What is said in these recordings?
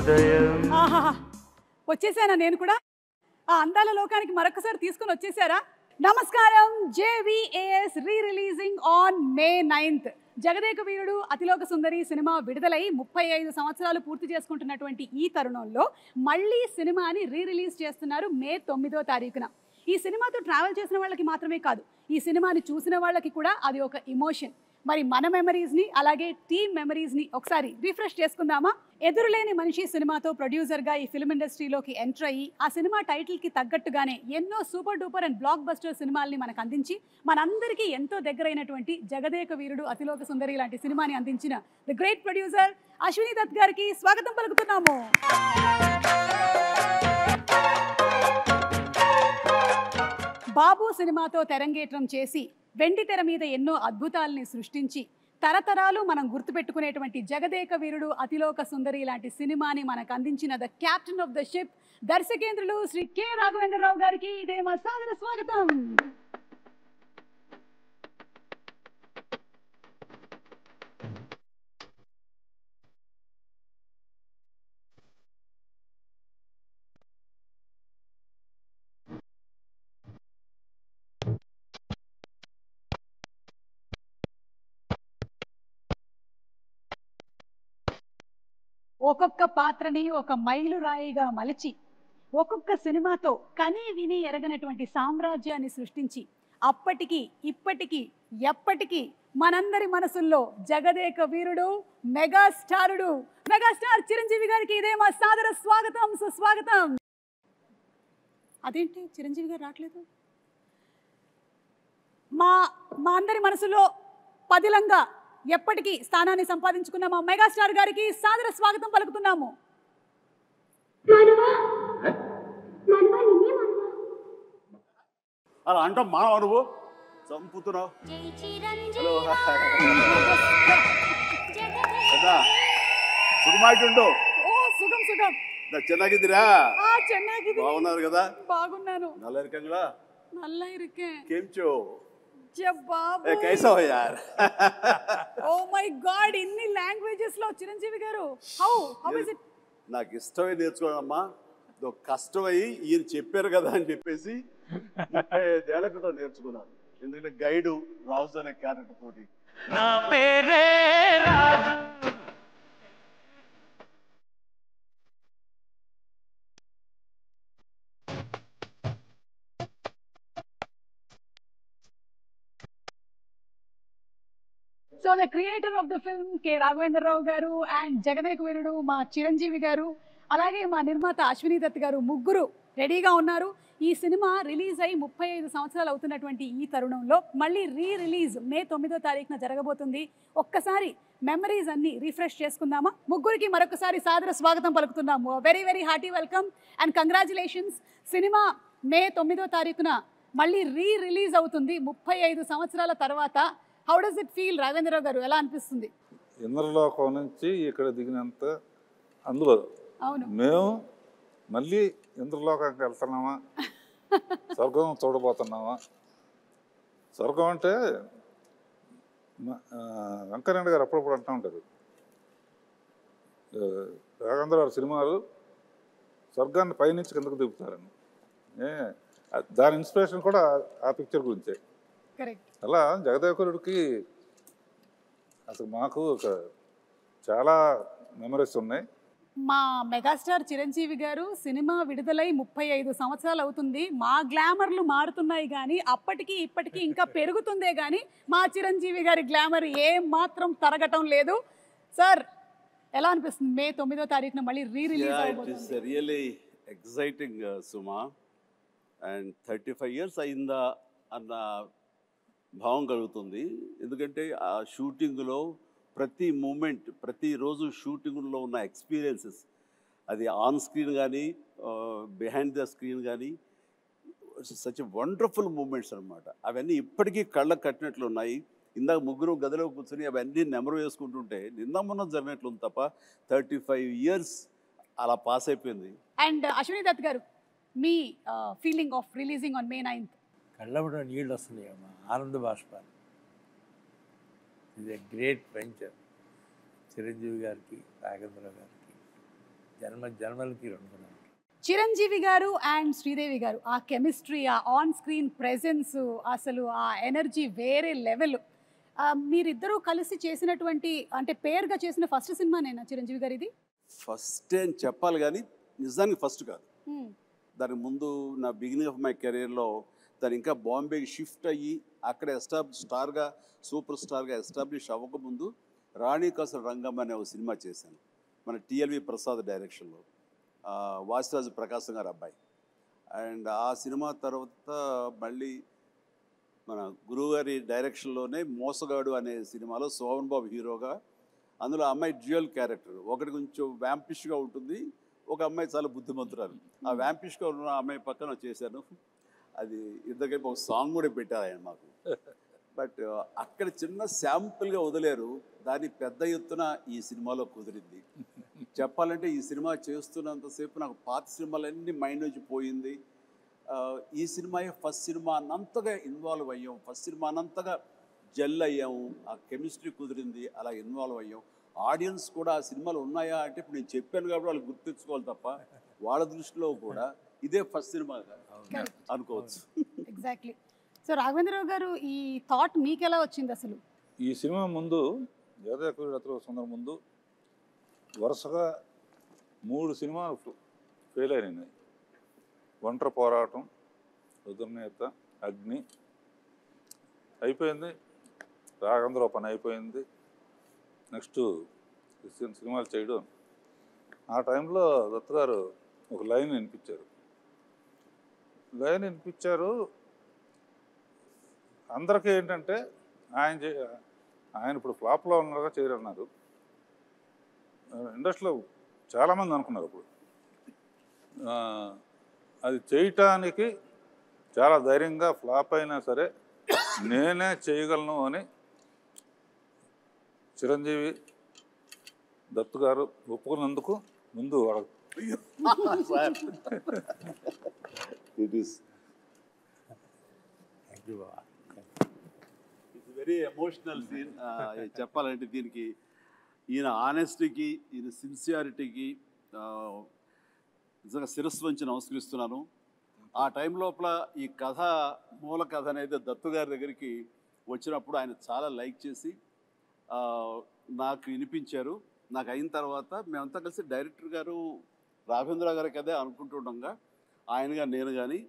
ఉదయం. ఆహాహా, వచ్చేసానా నేను కూడా? ఆ అందాల లోకానికి మరొకసారి తీసుకొని వచ్చేసారా? నమస్కారం. JVAS re releasing on May 9th. Jagadeka Veerudu Athiloka Sundari cinema విడుదలై 35 సంవత్సరాలు పూర్తి చేసుకుంటున్నటువంటి ఈ తరుణంలో మళ్ళీ సినిమాని రీ రిలీజ్ చేస్తున్నారు May 9వ తారీఖున. ఈ సినిమాతో ట్రావెల్ చేసిన వాళ్ళకి మాత్రమే కాదు, ఈ సినిమాని చూసిన వాళ్ళకి కూడా అది ఒక ఇమోషన్. మరి మన మెమరీస్ని అలాగే టీమ్ మెమరీస్ని ఒకసారి రిఫ్రెష్ చేసుకుందామా? ఎదురులేని మనిషి సినిమాతో ప్రొడ్యూసర్గా ఈ ఫిల్మ్ ఇండస్ట్రీలోకి ఎంటర్ అయ్యి ఆ సినిమా టైటిల్కి తగ్గట్టుగానే ఎన్నో super duper and blockbuster సినిమాల్ని మనకు అందించి మనందరికీ ఎంతో దగ్గరైనటువంటి జగదేక వీరుడు అతిలోక సుందరి లాంటి సినిమాని అందించిన the great producer Ashwini Dutt గారికి స్వాగతం పలుకుతున్నాము. బాబు సినిమాతో తెరంగేట్రం చేసి వెండి తెర మీద ఎన్నో అద్భుతాలని సృష్టించి తరతరాలు మనం గుర్తుపెట్టుకునేటువంటి జగదేక వీరుడు అతిలోక సుందరి లాంటి సినిమాని మనకు అందించిన the captain of the ship దర్శకేంద్రులు శ్రీ కె రాఘవేంద్రరావు గారికి ఇదే మా సాదర స్వాగతం. ఒక్కొక్క పాత్రని ఒక మైలురాయిగా మలిచి ఒక్కొక్క సినిమాతో కని విని ఎరగనటువంటి సామ్రాజ్యాన్ని సృష్టించి అప్పటికి ఇప్పటికీ ఎప్పటికీ మనందరి మనసుల్లో జగదేక వీరుడు మెగాస్టార్ చిరంజీవి గారికి ఇదే మా సాదర స్వాగతం, సుస్వాగతం. అదేంటి చిరంజీవి గారు రావట్లేదు? మా అందరి మనసులో పదిలంగా ఎప్పటికీ స్థానాన్ని సంపాదించుకున్న మా మెగాస్టార్ గారికి సాదర స్వాగతం పలుకుతున్నాము. అలా అంటాం మానవ నువ్వు చంపుతున్నావు. సుఖమాయిట్టుండు. సుఖం ಚೆನ್ನಾಗಿದ್ದೀರಾ? ಚೆನ್ನಾಗಿದ್ದೀನಿ. బాగున్నారు కదా? బాగున్నాను. నల్ల ఇరుకంగా నల్ల ఇరుకే కేంచో బాబు కైసా హో యార్. ఓ మై గాడ్, ఇన్ని లాంగ్వేజెస్ లో చిరంజీవి గారు హౌ ఇస్ ఇట్? నాకు ఇష్టమై నేర్చుకోవడమ్మా, కష్టమయ్యి ఈయన చెప్పారు కదా అని చెప్పేసి 35 ఏళ్ల క్రితం నేర్చుకున్నాను. ఎందుకంటే గైడు రాజు అనే క్యారెక్టర్ తోటి. నా పేరే Raju. So the creator of the film K Raghavendra Rao garu and Jagadeka Veerudu మా చిరంజీవి గారు అలాగే మా నిర్మాత అశ్విని దత్ గారు ముగ్గురు రెడీగా ఉన్నారు. ఈ సినిమా రిలీజ్ అయ్యి 35 సంవత్సరాలు అవుతున్నటువంటి ఈ తరుణంలో మళ్ళీ రీ రిలీజ్ May 9వ తారీఖున జరగబోతుంది. ఒక్కసారి మెమరీస్ అన్ని రిఫ్రెష్ చేసుకుందామా? ముగ్గురికి మరొకసారి సాదర స్వాగతం పలుకుతున్నాము. Very very hearty welcome and congratulations. Cinema May 9వ తారీఖున మళ్ళీ రీ రిలీజ్ అవుతుంది 35 సంవత్సరాల తర్వాత. How does it feel Raghavendra Rao garu? ఎలా అనిపిస్తుంది? ఇంద్రలోకం నుంచి ఇక్కడ దిగినంత అందులో మేము మళ్ళీ ఇంద్రలోకానికి వెళ్తున్నామా, స్వర్గం చూడబోతున్నామా? స్వర్గం అంటే వెంకయ్యనాయుడు గారు అప్పుడప్పుడు అంటూ ఉంటారు, రాఘవేంద్ర గారి సినిమాలు స్వర్గాన్ని పైనుంచి కిందకు దిగుతారని. దాని ఇన్స్పిరేషన్ కూడా ఆ పిక్చర్ గురించే. అలా జగదేవకురుడికి అసలు మాకు ఒక చాలా మెమరీస్ ఉన్నాయి. మా మెగాస్టార్ చిరంజీవి గారు సినిమా విడుదలై 35 సంవత్సరాలు అవుతుంది. మా గ్లామర్లు మారుతున్నాయి కానీ అప్పటికి ఇప్పటికీ ఇంకా పెరుగుతుందే కానీ మా చిరంజీవి గారి గ్లామర్ ఏం మాత్రం తరగటం లేదు. సార్ ఎలా అనిపిస్తుంది May 9వ తారీఖున మళ్ళీ re release it is really exciting Suma. And 35 years అయిందా అన్న భావం కలుగుతుంది. ఎందుకంటే ఆ షూటింగ్లో ప్రతి మూమెంట్, ప్రతిరోజు షూటింగ్లో ఉన్న ఎక్స్పీరియన్సెస్, అది ఆన్ స్క్రీన్ కానీ బిహైండ్ ద స్క్రీన్ కానీ సచ్ వండర్ఫుల్ మూమెంట్స్ అనమాట. అవన్నీ ఇప్పటికీ కళ్ళకు కట్టినట్లు ఉన్నాయి. ఇందాక ముగ్గురు గదిలో కూర్చొని అవన్నీ నెమరు వేసుకుంటుంటే నిన్న మొన్న జరిగినట్లు ఉంది తప్ప 35 years అలా పాస్ అయిపోయింది. అండ్ అశ్విని దత్ గారు, మీ feeling of releasing on May 9th? కళ్ళబడ నీళ్ళు వస్తున్నాయి అమ్మా, ఆనంద బాష్పాలు. ఇది గ్రేట్ వెంచర్ చిరంజీవి గారికి, నాగేంద్ర గారికి, జన్మలకి రెండు. చిరంజీవి గారు అండ్ శ్రీదేవి గారు ఆ కెమిస్ట్రీ, ఆ ఆన్ స్క్రీన్ ప్రెజెన్స్, అసలు ఆ ఎనర్జీ వేరే లెవెల్. మీరిద్దరూ కలిసి చేసినటువంటి అంటే పేరుగా చేసిన ఫస్ట్ సినిమానేనా చిరంజీవి గారు ఇది? ఫస్ట్ అని చెప్పాలి కానీ నిజానికి ఫస్ట్ కాదు. దానికి ముందు నా బిగినింగ్ ఆఫ్ మై కెరీర్లో తను ఇంకా బాంబేకి షిఫ్ట్ అయ్యి అక్కడ స్టార్గా సూపర్ స్టార్గా ఎస్టాబ్లిష్ అవ్వకముందు రాణి కాసుల రంగం అనే ఒక సినిమా చేశాను మన టిఎల్వి ప్రసాద్ డైరెక్షన్లో, వాసిరాజు ప్రకాశం గారు అబ్బాయి. అండ్ ఆ సినిమా తర్వాత మళ్ళీ మన గురువుగారి డైరెక్షన్లోనే మోసగాడు అనే సినిమాలో సోమన్ బాబు హీరోగా, అందులో అమ్మాయి డ్యూయల్ క్యారెక్టర్, ఒకటి కొంచెం వ్యాంపిష్గా ఉంటుంది, ఒక అమ్మాయి చాలా బుద్ధిమంతురాలు. ఆ వ్యాంపిష్గా ఉన్న అమ్మాయి పక్కన చేశాను. అది ఇద్దరికి ఒక సాంగ్ కూడా పెట్టారు ఆయన మాకు. బట్ అక్కడ చిన్న శాంపుల్గా వదిలేరు, దాన్ని పెద్ద ఎత్తున ఈ సినిమాలో కుదిరింది. చెప్పాలంటే ఈ సినిమా చేస్తున్నంతసేపు నాకు పాత సినిమాలన్నీ మైండ్ నుంచి పోయింది. ఈ సినిమాయే ఫస్ట్ సినిమా అన్నంతగా ఇన్వాల్వ్ అయ్యాం, ఫస్ట్ సినిమా అన్నంతగా జెల్ అయ్యాము, ఆ కెమిస్ట్రీ కుదిరింది, అలా ఇన్వాల్వ్ అయ్యాం. ఆడియన్స్ కూడా ఆ సినిమాలు ఉన్నాయా అంటే ఇప్పుడు నేను చెప్పాను కాబట్టి వాళ్ళు గుర్తించుకోవాలి తప్ప వాళ్ళ దృష్టిలో కూడా ఇదే ఫస్ట్ సినిమా అనుకోవచ్చు. ఎగ్జాక్ట్లీ. సో రాఘవేంద్రరావు గారు ఈ థాట్ మీకు ఎలా వచ్చింది అసలు? ఈ సినిమా ముందు జగదేక సుందరం ముందు వరుసగా 3 సినిమాలు ఫెయిల్ అయినాయి. ఒంటరి పోరాటం, రుద్రనేత, అగ్ని అయిపోయింది, రాఘవేంద్రరావు పని అయిపోయింది, నెక్స్ట్ సినిమాలు చేయడం. ఆ టైంలో దత్తు గారు ఒక లైన్ వినిపించారు. అందరికీ ఏంటంటే ఆయన ఇప్పుడు ఫ్లాప్లో ఉన్నారుగా చేయరన్నారు. ఇండస్ట్రీలో చాలామంది అనుకున్నారు అప్పుడు. అది చేయటానికి చాలా ధైర్యంగా ఫ్లాప్ అయినా సరే నేనే చేయగలను అని చిరంజీవి దత్తు గారు ఒప్పుకున్నందుకు ముందు ఇట్స్ వెరీ ఎమోషనల్ సీన్. చెప్పాలంటే దీనికి ఈయన ఆనెస్టీకి, ఈయన సిన్సియారిటీకి నిజంగా శిరస్సు వంచి నమస్కరిస్తున్నాను. ఆ టైం లోపల ఈ కథ, మూల కథ అనేది దత్తు గారి దగ్గరికి వచ్చినప్పుడు ఆయన చాలా లైక్ చేసి నాకు వినిపించారు. నాకు అయిన తర్వాత మేమంతా కలిసి డైరెక్టర్ గారు రాఘవేంద్ర గారి కదే అనుకుంటుండగా ఆయనగా నేను కానీ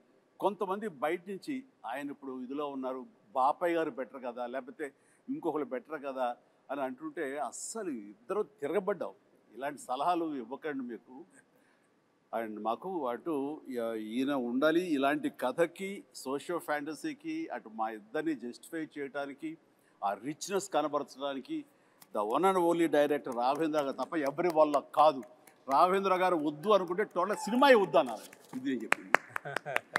కొంతమంది బయట నుంచి ఆయన ఇప్పుడు ఇదిలో ఉన్నారు, బాపయ్య గారు బెటర్ కదా, లేకపోతే ఇంకొకరు బెటర్ కదా అని అంటుంటే అస్సలు ఇద్దరు తిరగబడ్డాం. ఇలాంటి సలహాలు ఇవ్వకండి మీకు. అండ్ మాకు అటు ఈయన ఉండాలి, ఇలాంటి కథకి, సోషియో ఫ్యాంటసీకి, అటు మా ఇద్దరిని జస్టిఫై చేయడానికి, ఆ రిచ్నెస్ కనబరచడానికి the one and only director Raghavendra garu తప్ప ఎవరి వల్ల కాదు. రాఘవేంద్ర గారు వద్దు అనుకుంటే టోటల్ సినిమా వద్దు అన్నారు. ఇది నేను చెప్పింది.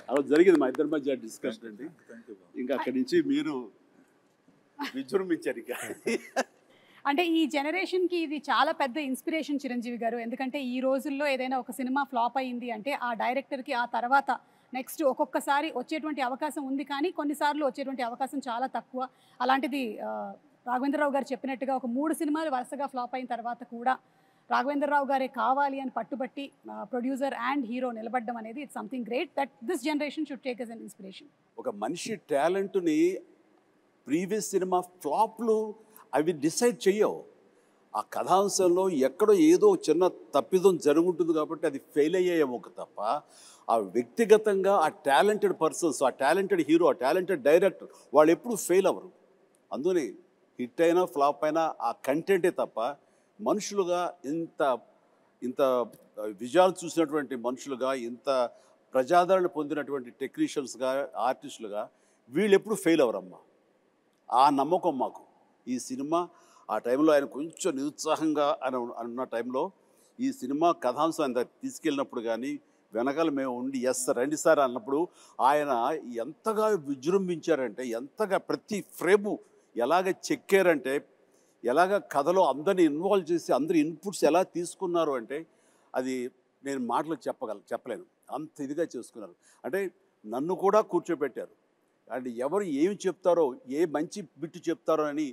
అలా జరిగింది మా ఇద్దరి మధ్య డిస్కషన్ అండి. ఇంకా అక్కడి నుంచి మీరు విజృంభించారు. ఇక అంటే ఈ జనరేషన్కి ఇది చాలా పెద్ద ఇన్స్పిరేషన్ చిరంజీవి గారు. ఎందుకంటే ఈ రోజుల్లో ఏదైనా ఒక సినిమా ఫ్లాప్ అయ్యింది అంటే ఆ డైరెక్టర్కి ఆ తర్వాత నెక్స్ట్ ఒక్కొక్కసారి వచ్చేటువంటి అవకాశం ఉంది, కానీ కొన్నిసార్లు వచ్చేటువంటి అవకాశం చాలా తక్కువ. అలాంటిది రాఘవేంద్రరావు గారు చెప్పినట్టుగా ఒక 3 సినిమాలు వరుసగా ఫ్లాప్ అయిన తర్వాత కూడా రాఘవేంద్రరావు గారే కావాలి అని పట్టుబట్టి ప్రొడ్యూసర్ అండ్ హీరో నిలబడడం అనేది it's something great that this generation should take as an inspiration. ఒక మనిషి టాలెంట్ని ప్రీవియస్ సినిమా ఫ్లాప్లు అవి డిసైడ్ చెయ్యవు. ఆ కథాంశంలో ఎక్కడో ఏదో చిన్న తప్పిదం జరుగుంటుంది కాబట్టి అది ఫెయిల్ అయ్యేమో తప్ప ఆ వ్యక్తిగతంగా ఆ టాలెంటెడ్ పర్సన్స్, ఆ టాలెంటెడ్ హీరో, ఆ టాలెంటెడ్ డైరెక్టర్ వాళ్ళు ఎప్పుడు ఫెయిల్ అవ్వరు. అందుకని హిట్ అయినా ఫ్లాప్ అయినా ఆ కంటెంటే తప్ప మనుషులుగా ఇంత విజయాలు చూసినటువంటి మనుషులుగా, ఇంత ప్రజాదరణ పొందినటువంటి టెక్నీషియన్స్గా, ఆర్టిస్టులుగా వీళ్ళు ఎప్పుడు ఫెయిల్ అవ్వరమ్మా. ఆ నమ్మకం మాకు. ఈ సినిమా ఆ టైంలో ఆయన కొంచెం నిరుత్సాహంగా అన్న టైంలో ఈ సినిమా కథాంశం ఆయన తీసుకెళ్ళినప్పుడు కానీ వెనకాల మేము ఉండి ఎస్ రండి సార్ అన్నప్పుడు ఆయన ఎంతగా విజృంభించారంటే, ఎంతగా ప్రతి ఫ్రేము ఎలాగ చెక్కారంటే, ఎలాగ కథలో అందరిని ఇన్వాల్వ్ చేసి అందరి ఇన్పుట్స్ ఎలా తీసుకున్నారు అంటే అది నేను మాటలు చెప్పలేను. అంత ఇదిగా చేసుకున్నారు. అంటే నన్ను కూడా కూర్చోబెట్టారు. అండ్ ఎవరు ఏమి చెప్తారో, ఏ మంచి బిట్టు చెప్తారో అని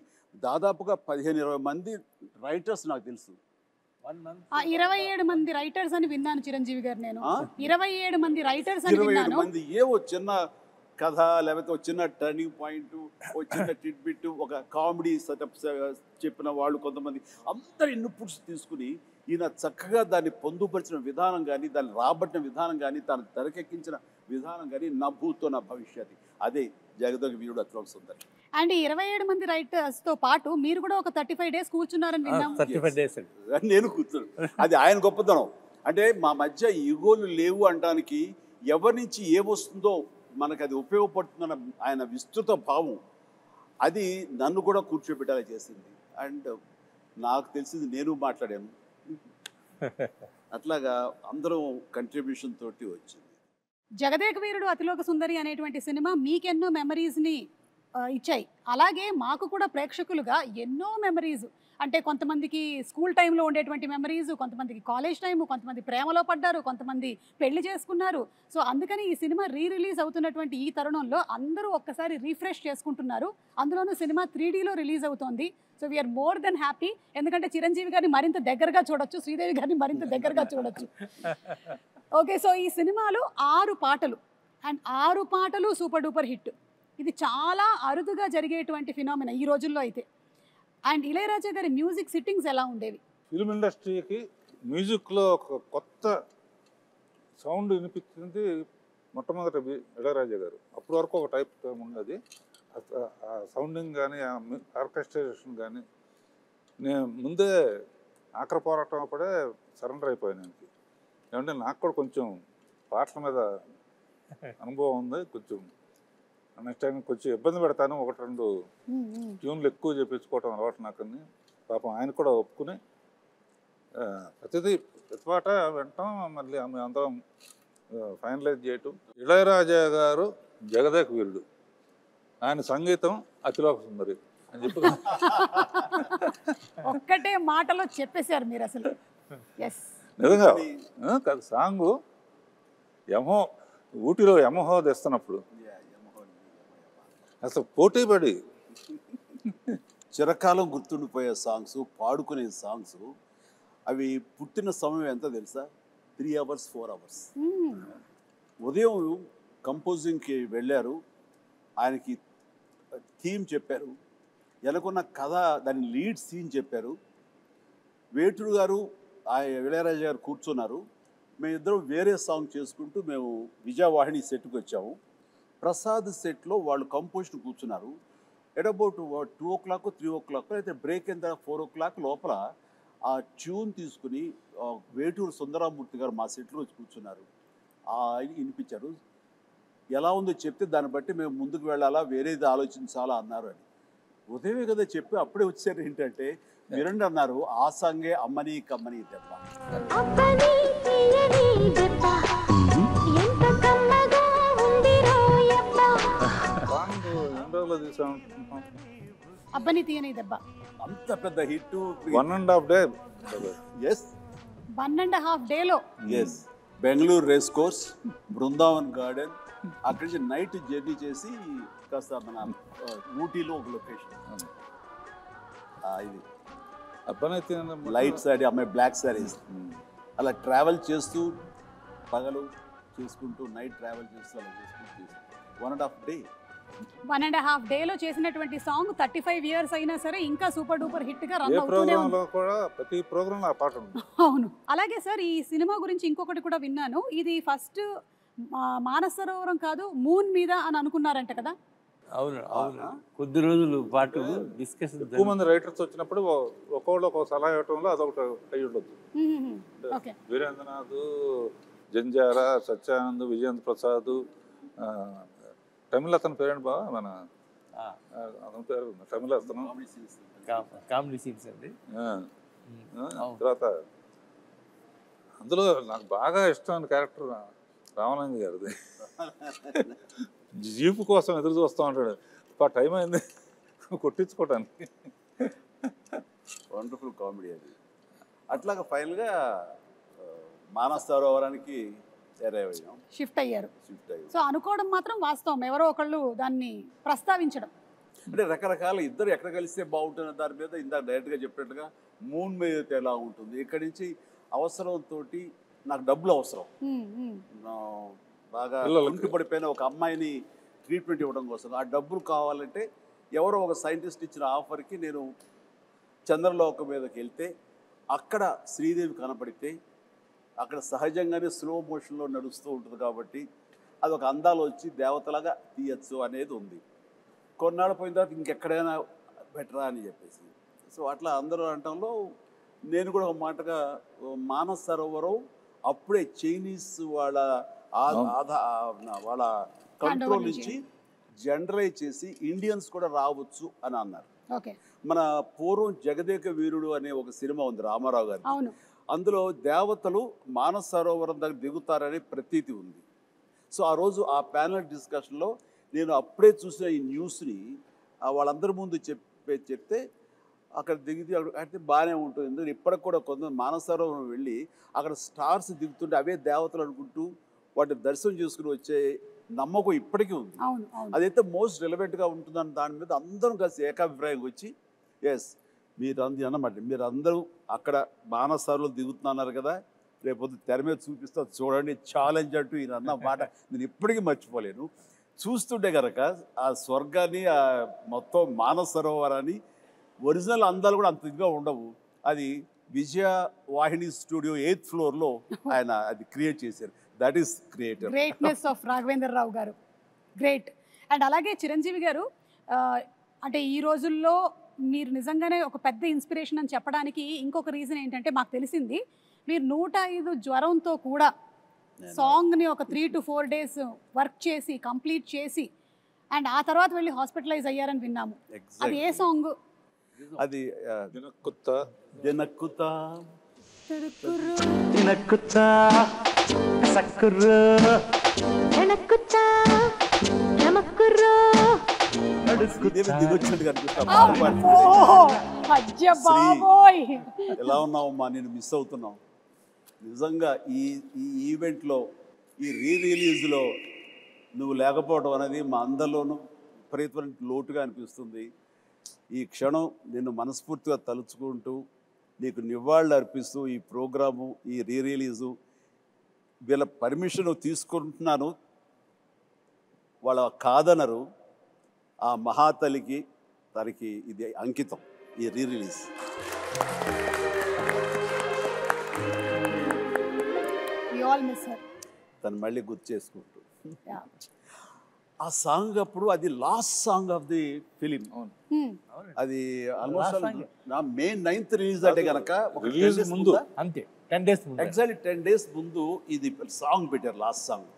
దాదాపుగా 15-20 మంది రైటర్స్ నాకు తెలుసు. 1 month. 27 మంది రైటర్స్ అని విన్నాను చిరంజీవి గారు. నేను 27 మంది రైటర్స్ అని 27 విన్నాను. మంది ఏవో చిన్న కథ, లేకపోతే ఒక చిన్న టర్నింగ్ పాయింట్, ఒక చిన్న టిడ్బిట్, ఒక కామెడీ సెటప్ చెప్పిన వాళ్ళు కొంతమంది, అందరి ఇన్పుట్స్ తీసుకుని ఈయన చక్కగా దాన్ని పొందుపరిచిన విధానం కానీ, దాన్ని రాబట్టిన విధానం కానీ, దాన్ని తెరకెక్కించిన విధానం కానీ, నా భూతో నా భవిష్యత్, అదే జగదేక వీరుడు అతిలోక సుందరి. అండ్ 27 మంది రైటర్స్ తో పాటు మీరు కూడా ఒక 35 డేస్ కూర్చున్నారని విన్నాం. 35 days అండి. నేను కూర్చోను, అది ఆయన గొప్పతనం. అంటే మా మధ్య ఈగోలు లేవు అనడానికి, ఎవరి నుంచి ఏమొస్తుందో మనకు అది ఉపయోగపడుతుందన్న ఆయన విస్తృత భావం, అది నన్ను కూడా కూర్చోబెట్టేలా చేసింది. అండ్ నాకు తెలిసింది నేను మాట్లాడాను, అట్లాగా అందరం కంట్రిబ్యూషన్ తోటి వచ్చింది. జగదేక వీరుడు అతిలోక సుందరి అనేటువంటి సినిమా మీకెన్నో మెమరీస్ని ఇచ్చాయి. అలాగే మాకు కూడా ప్రేక్షకులుగా ఎన్నో మెమరీస్, అంటే కొంతమందికి స్కూల్ టైంలో ఉండేటువంటి మెమరీస్, కొంతమందికి కాలేజ్ టైము, కొంతమంది ప్రేమలో పడ్డారు, కొంతమంది పెళ్లి చేసుకున్నారు. సో అందుకని ఈ సినిమా రిలీజ్ అవుతున్నటువంటి ఈ తరుణంలో అందరూ ఒక్కసారి రీఫ్రెష్ చేసుకుంటున్నారు. అందులోనూ సినిమా 3Dలో రిలీజ్ అవుతోంది. So we're more than happy. ఎందుకంటే చిరంజీవి గారిని మరింత దగ్గరగా చూడొచ్చు, శ్రీదేవి గారిని మరింత దగ్గరగా చూడొచ్చు. ఓకే, సో ఈ సినిమాలో 6 పాటలు, అండ్ 6 పాటలు సూపర్ డూపర్ హిట్. ఇది చాలా అరుదుగా జరిగేటువంటి ఫినామినా ఈ రోజుల్లో అయితే. అండ్ ఇళయరాజా గారి మ్యూజిక్ సిట్టింగ్స్ ఎలా ఉండేవి? ఫిల్మ్ ఇండస్ట్రీకి మ్యూజిక్లో ఒక కొత్త సౌండ్ వినిపించింది మొట్టమొదటి ఇళయరాజా గారు. అప్పటి వరకు ఒక టైప్ ఉన్నది, ఆ సౌండింగ్ కానీ, ఆ ఆర్కెస్ట్రేషన్ కానీ. నేను ముందే ఆఖరి పోరాటం అప్పుడే సరెండర్ అయిపోయాను ఆయనకి. ఏమంటే నాకు కూడా కొంచెం పాటల మీద అనుభవం ఉంది, కొంచెం నెక్స్ట్ టైం కొంచెం ఇబ్బంది పెడతాను, 1-2 ట్యూన్లు ఎక్కువ చేయించుకోవటం అలవాటు నాకని. పాపం ఆయన కూడా ఒప్పుకుని ప్రతి పాట వింటాం, మళ్ళీ ఆమె అందరం ఫైనలైజ్ చేయటం. ఇళయరాజా గారు జగదేక వీరుడు, ఆయన సంగీతం అతిలోక సుందరి అని చెప్పి ఒక్కటే మాటలో చెప్పేశారు మీరు అసలు. ఎస్, నిజంగా కాదు. సాంగు యమో ఊటీలో యమహో తెస్తున్నప్పుడు అసలు పోటీ పడి చిరకాలం గుర్తుండిపోయే సాంగ్స్, పాడుకునే సాంగ్స్, అవి పుట్టిన సమయం ఎంత తెలుసా? 3 hours 4 hours. ఉదయం కంపోజింగ్కి వెళ్ళారు, ఆయనకి థీమ్ చెప్పారు, ఎలాగొన్న కథ దాని లీడ్ సీన్ చెప్పారు. వేటూరు గారు ఇళయరాజా గారు కూర్చున్నారు, మేమిద్దరం వేరే సాంగ్ చేసుకుంటూ మేము విజయవాహిని సెట్కి వచ్చాము. ప్రసాద్ సెట్లో వాళ్ళు కంపోజిషన్ కూర్చున్నారు. ఎట్ అబౌట్ 2 o'clock 3 o'clock అయితే బ్రేక్ అయిన తర్వాత 4 o'clock లోపల ఆ ట్యూన్ తీసుకుని వేటూరు సుందరామూర్తి గారు మా సెట్లో వచ్చి కూర్చున్నారు. వినిపించారు. ఎలా ఉందో చెప్తే దాన్ని బట్టి మేము ముందుకు వెళ్ళాలా, వేరేది ఆలోచించాలా అన్నారు అని. ఉదయమే కదా చెప్పి అప్పుడే వచ్చారు. ఏంటంటే మీరండి అన్నారు, ఆ సాంగే అమ్మని కమ్మని దెబ్బ. అబ్బని తీయని దెబ్బ అంత పెద్ద హిట్. 1.5 day. ఎస్, 1.5 డేలో. Yes, Bengaluru race course, Brindavan garden, అక్కడి నుంచి నైట్ జర్నీ చేసి కాస్త మన ఊటీలో ఒక లొకేషన్. ఇది అబ్బనైతే లైట్ సారీ, అమ్మాయి బ్లాక్ సారీస్, అలా ట్రావెల్ చేస్తూ పగలు చేసుకుంటూ నైట్ ట్రావెల్ చేస్తూ అలా చేసుకుంటూ 1.5 day. 1.5 డేలో చేసినటువంటి సాంగ్ 35 years అయినా సరే ఇంకా సూపర్ డూపర్ హిట్ గా రన్ ఏ అవుతూనే ప్రోగ్రాంలో ఉంది. కూడా ప్రతి ప్రోగ్రాంలో ఆ పాట ఉంది. అవును. అలాగే సార్, ఈ సినిమా గురించి ఇంకొకటి కూడా విన్నాను, ఇది ఫస్ట్ మానస సరోవరం కాదు మూన్ మీద అని అనుకున్నారంట కదా? అవును అవును, కొద్ది రోజులు పాటు డిస్కషన్. ఎక్కువ మంది రైటర్స్ వచ్చినప్పుడు ఒక్కొక్కళ్ళు ఒక సలహా ఇవ్వటంలో అదొకటి అయ్యి ఉండొచ్చు. ఓకే. వీరేంద్రనాథ్, జంజాల, సత్యానంద్, విజయేంద్ర ప్రసాద్, తమిళ అతని పేరేంటి బావ, మన అతని పేరు తమిళ అతను, కామెడీ సీన్స్ అండి. తర్వాత అందులో నాకు బాగా ఇష్టమైన క్యారెక్టర్ రామానంద్ గారిది. జీపు కోసం ఎదురు చూస్తూ ఉంటాడు, టైం అయింది కొట్టించుకోవటానికి. వండర్ఫుల్ కామెడీ అది. అట్లాగా ఫైనల్గా మానస సరోవరానికి షిఫ్ట్ అయ్యారు. సో అనుకోవడం మాత్రం వాస్తవం, ఎవరో ఒకళ్ళు దాన్ని ప్రస్తావించడం. అంటే రకరకాల ఇద్దరు ఎక్కడ కలిస్తే బాగుంటుంది దాని మీద ఇందాక డైరెక్ట్గా చెప్పినట్టుగా మూన్ మీద అయితే ఎలా ఉంటుంది, ఇక్కడి నుంచి అవసరంతో నాకు డబ్బులు అవసరం, బాగా ఒంటి పడిపోయిన ఒక అమ్మాయిని ట్రీట్మెంట్ ఇవ్వడం కోసం ఆ డబ్బులు కావాలంటే ఎవరో ఒక సైంటిస్ట్ ఇచ్చిన ఆఫర్కి నేను చంద్రలోకం మీదకి వెళ్తే అక్కడ శ్రీదేవి కనపడితే అక్కడ సహజంగానే స్లో మోషన్లో నడుస్తూ ఉంటుంది కాబట్టి అదొక అందాలు వచ్చి దేవతలాగా తీయచ్చు అనేది ఉంది. కొన్నాళ్ళు పోయిన తర్వాత ఇంకెక్కడైనా బెటరా అని చెప్పేసి సో అట్లా అందరూ అనటంలో నేను కూడా ఒక మాటగా మానస సరోవరం అప్పుడే చైనీస్ వాళ్ళ వాళ్ళ కంట్రోల్ నుంచి జనరలైజ్ చేసి ఇండియన్స్ కూడా రావచ్చు అని అన్నారు. మన పూర్వం జగదేక వీరుడు అనే ఒక సినిమా ఉంది రామారావు గారి, అందులో దేవతలు మానస సరోవరం దగ్గర దిగుతారనే ప్రతీతి ఉంది. సో ఆ రోజు ఆ ప్యానల్ డిస్కషన్లో నేను అప్పుడే చూసిన ఈ న్యూస్ని వాళ్ళందరి ముందు చెప్తే అక్కడ దిగితే అయితే బాగానే ఉంటుంది. ఎందుకంటే ఇప్పటికి కూడా కొంత మానస సరోవరం వెళ్ళి అక్కడ స్టార్స్ దిగుతుంటే అవే దేవతలు అనుకుంటూ వాటిని దర్శనం చేసుకుని వచ్చే నమ్మకం ఇప్పటికీ ఉంది. అదైతే మోస్ట్ రిలవెంట్గా ఉంటుందని దాని మీద అందరం కలిసి ఏకాభిప్రాయం వచ్చి ఎస్ మీరు అన్నమాట మీరు అందరూ అక్కడ మానస సరోవరం దిగుతున్నారు కదా, రేపొద్దు తెర మీద చూపిస్తా చూడండి ఛాలెంజ్ అంటూ ఈయన అన్న మాట నేను ఇప్పటికీ మర్చిపోలేను. చూస్తుంటే కనుక ఆ స్వర్గాన్ని ఆ మొత్తం మానస సరోవరాన్ని ఒరిజినల్ అందాలు కూడా అంత ఇదిగా ఉండవు. అది విజయ వాహిని స్టూడియో 8th ఫ్లోర్లో ఆయన అది క్రియేట్ చేశారు. That is creator greatness of Raghavendra Rao garu. Great. And అలాగే చిరంజీవి గారు అంటే ఈ రోజుల్లో మీరు నిజంగానే ఒక పెద్ద ఇన్స్పిరేషన్ అని చెప్పడానికి ఇంకొక రీజన్ ఏంటంటే మాకు తెలిసింది మీరు 105 జ్వరంతో కూడా సాంగ్ని ఒక 3 to 4 days వర్క్ చేసి కంప్లీట్ చేసి అండ్ ఆ తర్వాత వెళ్ళి హాస్పిటలైజ్ అయ్యారని విన్నాము. అది ఏ సాంగ్? అది ఎలా ఉన్నావమ్మా, నేను మిస్ అవుతున్నావు. నిజంగా ఈ ఈవెంట్లో ఈ రిలీజ్లో నువ్వు లేకపోవడం అనేది మా అందరిలోనూ విపరీతమైన లోటుగా అనిపిస్తుంది. ఈ క్షణం నిన్ను మనస్ఫూర్తిగా తలుచుకుంటూ నీకు నివాళులు అర్పిస్తూ ఈ ప్రోగ్రాము ఈ రిలీజు వీళ్ళ పర్మిషన్ తీసుకుంటున్నాను, వాళ్ళ కాదనరు. ఆ మహాతలికి తనకి ఇది అంకితం ఈ రిలీజ్. తను మళ్ళీ గుర్తు చేసుకుంటూ ఆ సాంగ్ అప్పుడు అది last song of the film. అది ఆల్మోస్ట్ May 9th రిలీజ్ అంటే కనుక ముందు అంతే 10 days ఎగ్జాక్ట్లీ 10 days ముందు ఇది సాంగ్ పెట్టారు. లాస్ట్ సాంగ్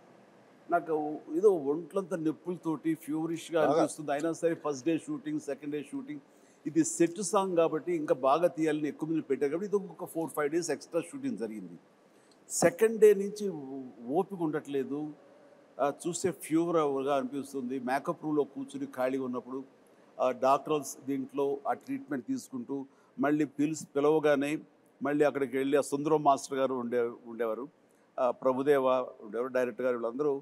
నాకు ఏదో ఒంట్లంతా నొప్పులతోటి ఫ్యూరిష్గా అనిపిస్తుంది. అయినా సరే first day shooting, second day shooting, ఇది సెట్ సాంగ్ కాబట్టి ఇంకా బాగా తీయాలని ఎక్కువ మంది పెట్టారు కాబట్టి ఇది ఒక 4-5 days ఎక్స్ట్రా షూటింగ్ జరిగింది. సెకండ్ డే నుంచి ఓపిక ఉండట్లేదు, చూస్తే ఫీవర్గా అనిపిస్తుంది. మేకప్ రూమ్లో కూర్చుని ఖాళీగా ఉన్నప్పుడు డాక్టర్స్ దీంట్లో ఆ ట్రీట్మెంట్ తీసుకుంటూ మళ్ళీ పిలవగానే మళ్ళీ అక్కడికి వెళ్ళి ఆ సుందరం మాస్టర్ గారు ఉండేవారు, ప్రభుదేవ ఉండేవారు, డైరెక్టర్ గారు, వీళ్ళందరూ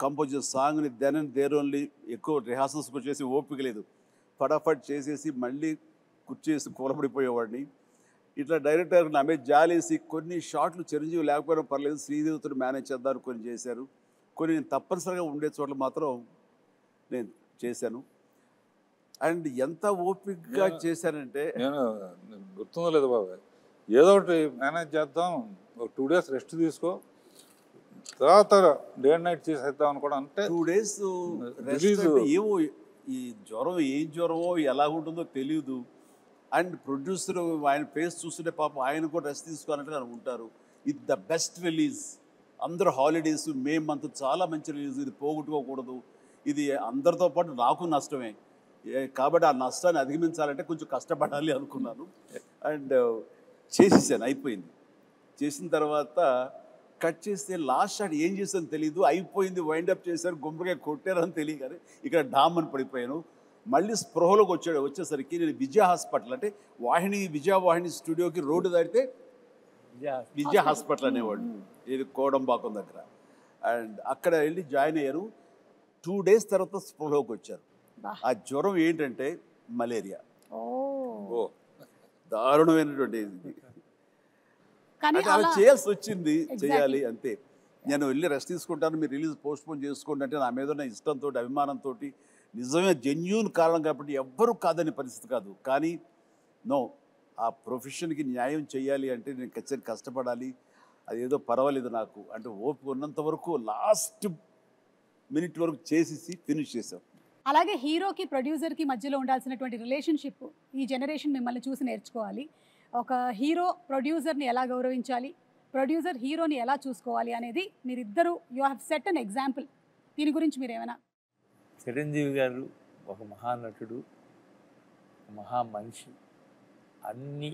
కంపోజ్ చేసే సాంగ్ని దెన్ అండ్ దేర్ ఓన్లీ ఎక్కువ రిహార్సల్స్ చేసి ఓపిక లేదు, ఫటాఫట్ చేసేసి మళ్ళీ కుర్చేసి కూలబడిపోయేవాడిని. ఇట్లా డైరెక్టర్ నా మీద జాలేసి కొన్ని షాట్లు చిరంజీవి లేకపోయినా పర్లేదు శ్రీదేవితో మేనేజ్ చేద్దారు కొన్ని చేశారు, కొన్ని నేను తప్పనిసరిగా ఉండే చోట్ల మాత్రం నేను చేశాను. అండ్ ఎంత ఓపికగా చేశానంటే నేను గుర్తుందో లేదు బాబా, ఏదో ఒకటి మేనేజ్ చేద్దాం, ఒక 2 days రెస్ట్ తీసుకో, తర్వాత డే అండ్ నైట్ చేసేద్దాం అనుకోవడం. అంటే 2 days ఏమో ఈ జ్వరం ఏం జ్వరమో ఎలా ఉంటుందో తెలియదు. అండ్ ప్రొడ్యూసర్ ఆయన ఫేస్ చూస్తుంటే పాపం ఆయన కూడా రెస్ట్ తీసుకోవాలంటే ఉంటారు. ఇది ద బెస్ట్ రిలీజ్, అందరూ హాలిడేస్, మే మంత్ చాలా మంచి రిలీజ్, ఇది పోగొట్టుకోకూడదు, ఇది అందరితో పాటు నాకు నష్టమే కాబట్టి ఆ నష్టాన్ని అధిగమించాలంటే కొంచెం కష్టపడాలి అనుకున్నాను. అండ్ చేసేసాను, అయిపోయింది. చేసిన తర్వాత కట్ చేస్తే లాస్ట్ షాట్ ఏం చేశాను తెలీదు, అయిపోయింది, వైండప్ చేశారు, గుమ్మడికాయ కొట్టారని తెలియదు కానీ ఇక్కడ డామ్ అని పడిపోయాను. మళ్ళీ స్పృహలోకి వచ్చేసరికి నేను విజయ హాస్పిటల్ అంటే విజయ వాహిని స్టూడియోకి రోడ్డు దాటితే విజయ హాస్పిటల్ అనేవాడు, ఇది కోడంబాకం దగ్గర. అండ్ అక్కడ వెళ్ళి జాయిన్ అయ్యారు. 2 days తర్వాత స్పృహలోకి వచ్చారు. ఆ జ్వరం ఏంటంటే మలేరియా. దారుణమైనటువంటి ఇది. కానీ అంటే అలా అలా చేయాల్సి వచ్చింది, Exactly. చేయాలి అంతే. నేను వెళ్ళి రెస్ట్ తీసుకుంటాను, మీరు రిలీజ్ పోస్ట్పోన్ చేసుకోండి అంటే నా మీద ఉన్న ఇష్టంతో, అభిమానంతో, నిజమే జెన్యూన్ కారణం కాబట్టి ఎవ్వరూ కాదని పరిస్థితి కాదు. కానీ నో, ఆ ప్రొఫెషన్కి న్యాయం చేయాలి అంటే నేను ఖచ్చితంగా కష్టపడాలి. అదేదో పర్వాలేదు నాకు అంటే ఓపిక ఉన్నంత వరకు లాస్ట్ మినిట్ వరకు చేసేసి ఫినిష్ చేసాం. అలాగే హీరోకి ప్రొడ్యూసర్కి మధ్యలో ఉండాల్సినటువంటి రిలేషన్షిప్ ఈ జనరేషన్ మిమ్మల్ని చూసి నేర్చుకోవాలి. ఒక హీరో ప్రొడ్యూసర్ని ఎలా గౌరవించాలి, ప్రొడ్యూసర్ హీరోని ఎలా చూసుకోవాలి అనేది మీరిద్దరూ you have set an example. దీని గురించి మీరు ఏమైనా? చిరంజీవి గారు ఒక మహానటుడు, మహా మనిషి. అన్నీ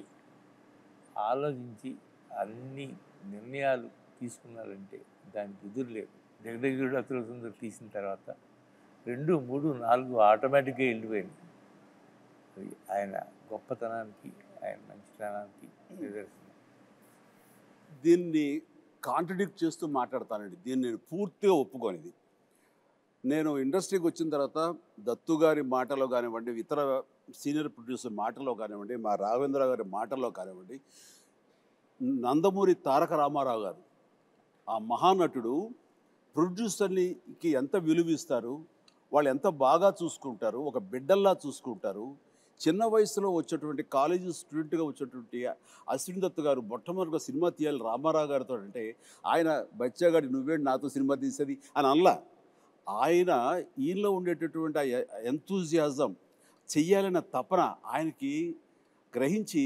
ఆలోచించి అన్ని నిర్ణయాలు తీసుకున్నారంటే దానికి ఎదురు లేదు. జగదేగుడు అతుల సుందరి తీసిన తర్వాత 2, 3, 4 ఆటోమేటిక్గా వెళ్ళిపోయింది. అది ఆయన గొప్పతనానికి, ఆయన మంచితనానికి నిదర్శనం. దీన్ని కాంట్రడిక్ట్ చేస్తూ మాట్లాడతానండి. దీన్ని నేను పూర్తిగా ఒప్పుకోనిది. నేను ఇండస్ట్రీకి వచ్చిన తర్వాత దత్తు గారి మాటలో కానివ్వండి, ఇతర సీనియర్ ప్రొడ్యూసర్ మాటలో కానివ్వండి, మా రాఘవేంద్ర గారి మాటల్లో కానివ్వండి, నందమూరి తారక రామారావు గారు ఆ మహానటుడు ప్రొడ్యూసర్కి ఎంత విలువ ఇస్తారు, వాళ్ళు ఎంత బాగా చూసుకుంటారు, ఒక బిడ్డల్లా చూసుకుంటారు. చిన్న వయసులో వచ్చేటువంటి కాలేజీ స్టూడెంట్గా వచ్చేటువంటి అశ్విన్ దత్ గారు మొట్టమొదటిగా సినిమా తీయాలి రామారావు గారితో అంటే ఆయన బచ్చాగాడి నువ్వేంటి నాతో సినిమా తీసేది అని అనలా. ఆయన ఈయనలో ఉండేటటువంటి ఆ ఎంతూజియాజం, చెయ్యాలన్న తపన ఆయనకి గ్రహించి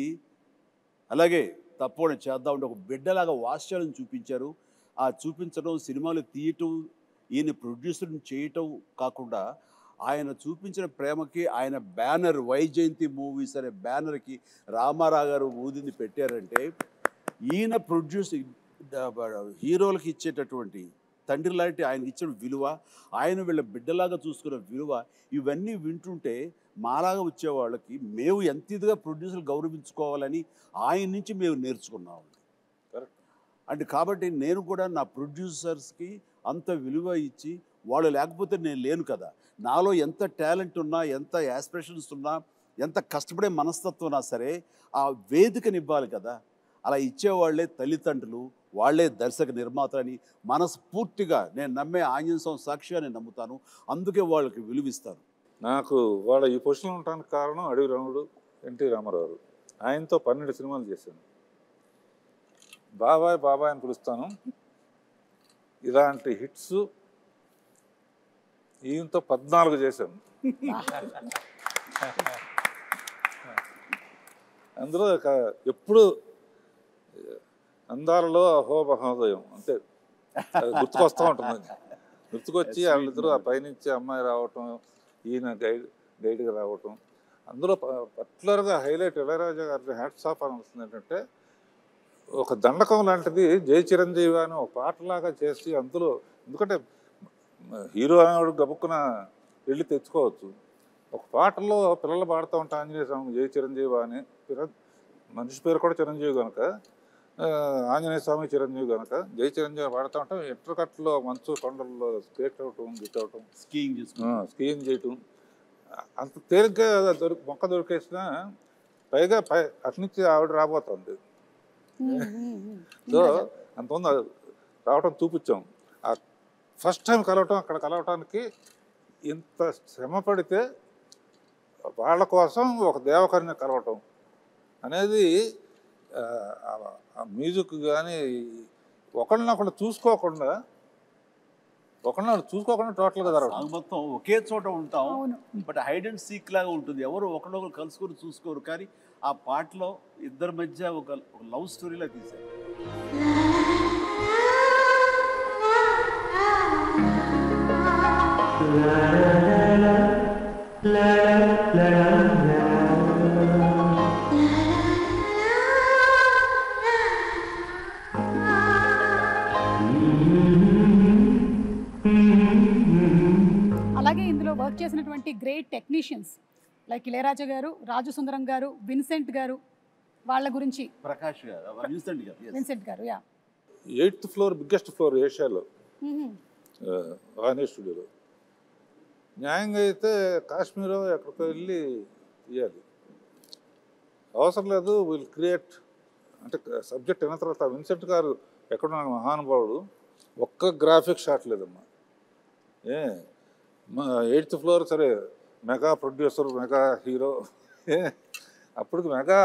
అలాగే తప్పకుండా చేద్దామంటే ఒక బిడ్డలాగా వాత్సల్యం చూపించారు. ఆ చూపించడం, సినిమాలు తీయటం, ఈయన ప్రొడ్యూసర్ని చేయటం కాకుండా ఆయన చూపించిన ప్రేమకి ఆయన బ్యానర్ వైజయంతి మూవీస్ అనే బ్యానర్కి రామారావు గారు ఊదింది పెట్టారంటే ఈయన హీరోలకు ఇచ్చేటటువంటి తండ్రి లాంటి ఆయనకి ఇచ్చిన విలువ, ఆయన వీళ్ళ బిడ్డలాగా చూసుకున్న విలువ, ఇవన్నీ వింటుంటే మాలాగా వచ్చే వాళ్ళకి మేము ఎంత ఇదిగా ప్రొడ్యూసర్లు గౌరవించుకోవాలని ఆయన నుంచి మేము నేర్చుకున్నాం. అంటే కాబట్టి నేను కూడా నా ప్రొడ్యూసర్స్కి అంత విలువ ఇచ్చి, వాళ్ళు లేకపోతే నేను లేను కదా. నాలో ఎంత టాలెంట్ ఉన్నా, ఎంత యాస్పిరేషన్స్ ఉన్నా, ఎంత కష్టపడే మనస్తత్వం ఉన్నా సరే ఆ వేదికనివ్వాలి కదా. అలా ఇచ్చేవాళ్లే తల్లిదండ్రులు, వాళ్లే దర్శక నిర్మాతలని మనస్ఫూర్తిగా నేను నమ్మే ఆంజనేయ స్వామి సాక్షిగా నేను నమ్ముతాను. అందుకే వాళ్ళకి విలువిస్తాను. నాకు వాళ్ళ ఈ పొజిషన్లో ఉండడానికి కారణం అడవి రాముడు, ఎన్టీ రామారావు. ఆయనతో 12 సినిమాలు చేశాను. బాబాయ్ బాబాయ్ అని పిలుస్తాను. ఇలాంటి హిట్స్ ఈయనతో 14 చేశాను. అందులో ఎప్పుడు అందాలలో అహో మహోదయం అంటే గుర్తుకొస్తూ ఉంటుంది. గుర్తుకొచ్చి వాళ్ళిద్దరూ ఆ పైనుంచి అమ్మాయి రావటం, ఈయన గైడ్గా రావటం. అందులో పర్టికులర్గా హైలైట్ ఇళయరాజా గారి హ్యాట్స్ ఆఫ్ అనిపిస్తుంది ఏంటంటే, ఒక దండకం లాంటిది జై చిరంజీవి అని ఒక పాటలాగా చేసి అందులో, ఎందుకంటే హీరో అనేవాడు గబుక్కున వెళ్ళి తెచ్చుకోవచ్చు. ఒక పాటలో పిల్లలు పాడుతూ ఉంటా ఆంజనేయ స్వామి జై చిరంజీవి అని, మనిషి పేరు కూడా చిరంజీవి కనుక, ఆంజనేయ స్వామి చిరంజీవి కనుక జై చిరంజీవి పాడుతూ ఉంటాం. ఎట్రకట్లో మంచు కొండల్లో స్కేట్ అవటం, గిట్ అవటం, స్కీయింగ్ చేయటం, అంత తేలిగ్గా మొక్క దొరికేసినా పైగా అట్నుంచి ఆవిడ రాబోతుంది. సో అంతమంది రావటం చూపించాం. ఆ ఫస్ట్ టైం కలవటం, అక్కడ కలవటానికి ఇంత శ్రమ పడితే వాళ్ళ కోసం ఒక దేవకరిని కలవటం అనేది మ్యూజిక్ కానీ ఒకళ్ళనొకళ్ళు చూసుకోకుండా టోటల్గా జరగదు. మొత్తం ఒకే చోట ఉంటాం, బట్ హైడ్ అండ్ సీక్ లాగా ఉంటుంది. ఎవరు ఒకళ్ళొకరు కలుసుకొని చూసుకోరు. కానీ ఆ పాటలో ఇద్దరి మధ్య ఒక లవ్ స్టోరీలా తీశారు. అలాగే ఇందులో వర్క్ చేసినటువంటి గ్రేట్ టెక్నీషియన్స్ లైక్ ఇళయరాజా గారు, రాజు సుందరం గారు, విన్సెంట్ గారు, వాళ్ళ గురించి. Prakash garu, Vincent garu, yeah 8th floor biggest floor ఏషియాలో వానే స్టూడియోలో. న్యాయంగా అయితే కాశ్మీర్ ఎక్కడికో వెళ్ళి తీయాలి. అవసరం లేదు, విల్ క్రియేట్ అంటే సబ్జెక్ట్ అయిన తర్వాత విన్సెంట్ గారు ఎక్కడ మహానుభావుడు, ఒక్క గ్రాఫిక్ షాట్ లేదమ్మా. ఏ 8th ఫ్లోర్ సరే, మెగా ప్రొడ్యూసర్, మెగా హీరో, అప్పటికి మెగా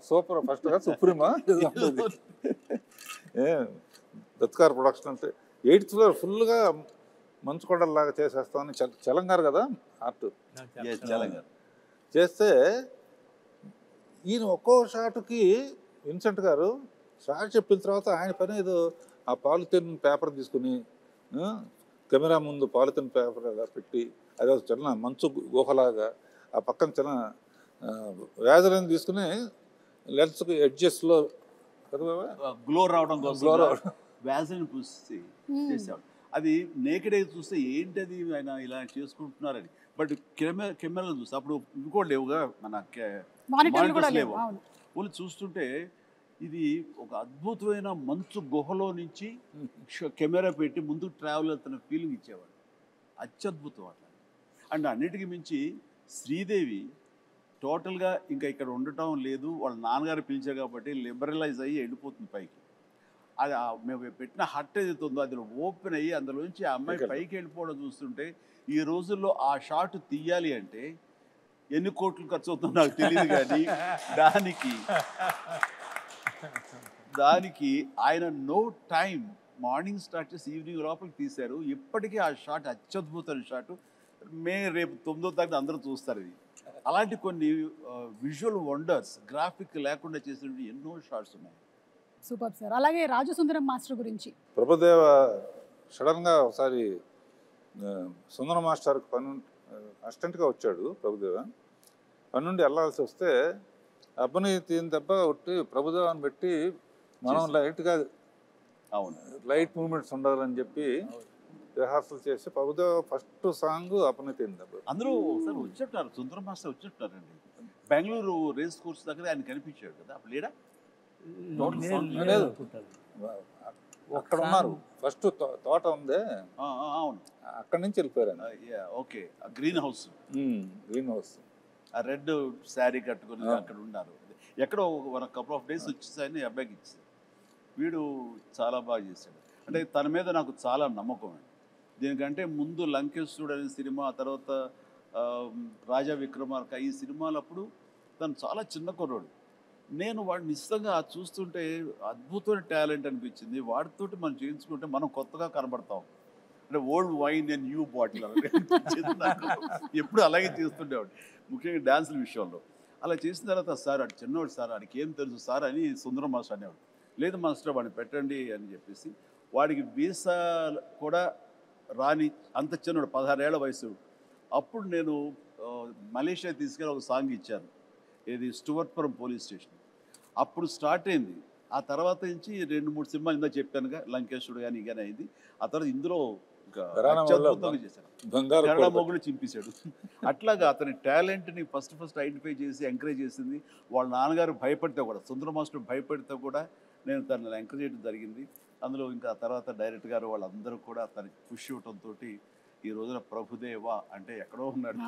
సూపర్ ఫస్ట్ సుప్రీమా దత్కార్ ప్రొడక్షన్ అంటే 8th ఫ్లోర్ ఫుల్గా మంచు కొండలాగా చేసేస్తామని చలంగారు కదా ఆర్ట్ చేస్తే, ఈయన ఒక్కో షాట్కి విన్సెంట్ గారు షాట్ చెప్పిన తర్వాత ఆయన పని ఏదో ఆ పాలిథిన్ పేపర్ తీసుకుని కెమెరా ముందు పాలిథిన్ పేపర్ పెట్టి అదే చిన్న మంచు గుహలాగా ఆ పక్కన చిన్న వ్యాజలను తీసుకుని లెన్స్కి ఎడ్జెస్లో గ్లో రావడం కోసం వ్యాజని పూసి చేసేవాడు. అది నేకెడ్ అయితే చూస్తే ఏంటది ఆయన ఇలా చేసుకుంటున్నారని, బట్ కెమెరాలో చూస్తే అప్పుడు ఇంకోటి లేవుగా, మన మానిటర్స్ లేవు. వాళ్ళు చూస్తుంటే ఇది ఒక అద్భుతమైన మంచు గుహలో నుంచి కెమెరా పెట్టి ముందుకు ట్రావెల్ అవుతున్న ఫీలింగ్ ఇచ్చేవాడు. అత్యద్భుతం అట్లా. అండ్ అన్నిటికీ మించి శ్రీదేవి టోటల్గా ఇంకా ఇక్కడ ఉండటం లేదు, వాళ్ళ నాన్నగారు పిలిచారు కాబట్టి లిబరలైజ్ అయ్యి వెళ్ళిపోతుంది పైకి. అది మేము పెట్టిన హట్ ఏదైతే ఉందో అది ఓపెన్ అయ్యి అందులోంచి ఆ అమ్మాయి పైకి వెళ్ళిపోవడం చూస్తుంటే, ఈ రోజుల్లో ఆ షాట్ తీయాలి అంటే ఎన్ని కోట్లు ఖర్చు అవుతుందో నాకు తెలియదు, కానీ దానికి ఆయన నో టైం, మార్నింగ్ స్టార్ట్ చేసి ఈవినింగ్ లోపలికి తీశారు. ఇప్పటికీ ఆ షాట్ అత్యద్భుతమైన షాట్. రేపు 9వ తారీఖు అందరూ చూస్తారు. ఇది అలాంటి కొన్ని విజువల్ వండర్స్ గ్రాఫిక్ లేకుండా చేసిన ఎన్నో షాట్స్ ఉన్నాయి. Super sir. అలాగే రాజసుందరం మాస్టర్ గురించి ప్రభుదేవ సడన్గా ఒకసారి సుందరం మాస్టర్కి అసిస్టెంట్గా వచ్చాడు. ప్రభుదేవ పని నుండి వెళ్ళాల్సి వస్తే అబ్బని తీని దెబ్బ కొట్టి ప్రభుదేవాన్ని పెట్టి మనం లైట్గా లైట్ మూమెంట్స్ ఉండాలని చెప్పి రిహార్సల్ చేసి ప్రభుదేవ ఫస్ట్ సాంగ్ అబ్బని తీని దెబ్బ. అందరూ ఒకసారి వచ్చేటారు, సుందరం మాస్టర్ వచ్చేటారండి. బెంగళూరు రేస్ కోర్స్ దగ్గర ఆయన కనిపించాడు కదా, అప్పుడు లేడా? అక్కడ ఉన్నారు, ఫస్ట్ తోట ఉంది, అవును, అక్కడి నుంచి వెళ్ళిపోయారు. Okay, green house, green house ఆ రెడ్ శారీ కట్టుకుని అక్కడ ఉన్నారు. ఎక్కడో ఒక కపుల్ ఆఫ్ డేస్ వచ్చేసాయని అబ్బాయికి ఇచ్చేసాడు. వీడు చాలా బాగా చేశాడు. అంటే తన మీద నాకు చాలా నమ్మకం అండి. దీనికంటే ముందు లంకేశ్వరుడు అనే సినిమా, ఆ తర్వాత రాజా విక్రమార్క, ఈ సినిమాలప్పుడు తను చాలా చిన్న కుర్రాడు. నేను వాడిని నిశ్చితంగా చూస్తుంటే అద్భుతమైన టాలెంట్ అనిపించింది. వాడితోటి మనం చేయించుకుంటే మనం కొత్తగా కనబడతాం. అంటే old wine and new bottle అనిపించింది నాకు. ఎప్పుడు అలాగే చేస్తుండేవాడు, ముఖ్యంగా డ్యాన్సుల విషయంలో. అలా చేసిన తర్వాత సార్ అటు చిన్నవాడు సార్, వాడికి ఏం తెలుసు సార్ అని సుందరం మాస్టర్ అనేవాడు. లేదు మాస్టర్ వాడిని పెట్టండి అని చెప్పేసి, వాడికి వీసా కూడా రాని అంత చిన్నవాడు, 16 ఏళ్ల వయసు. అప్పుడు నేను మలేషియా తీసుకెళ్ళి ఒక సాంగ్ ఇచ్చాను, ఇది స్టువర్ట్పురం పోలీస్ స్టేషన్. అప్పుడు స్టార్ట్ అయింది. ఆ తర్వాత నుంచి 2-3 సినిమాలు ఇందా చెప్పానుగా, లంకేశ్వరుడు కానీ కానీ అయింది. ఆ తర్వాత ఇందులో అత్యద్భుతంగా చేశాను, కన్నడ మొగుడు చింపేశాడు. అట్లాగా అతని టాలెంట్ని ఫస్ట్ ఐడెంటిఫై చేసి ఎంకరేజ్ చేసింది. వాళ్ళ నాన్నగారు భయపడితే కూడా, సుందర మాస్టర్ భయపడితే కూడా నేను తనని ఎంకరేజ్ చేయడం జరిగింది. అందులో ఇంకా తర్వాత డైరెక్టర్ గారు వాళ్ళందరూ కూడా తనకి పుష్ ఇవ్వడంతో ఈ రోజున ప్రభుదేవ అంటే ఎక్కడో ఉన్నాడు.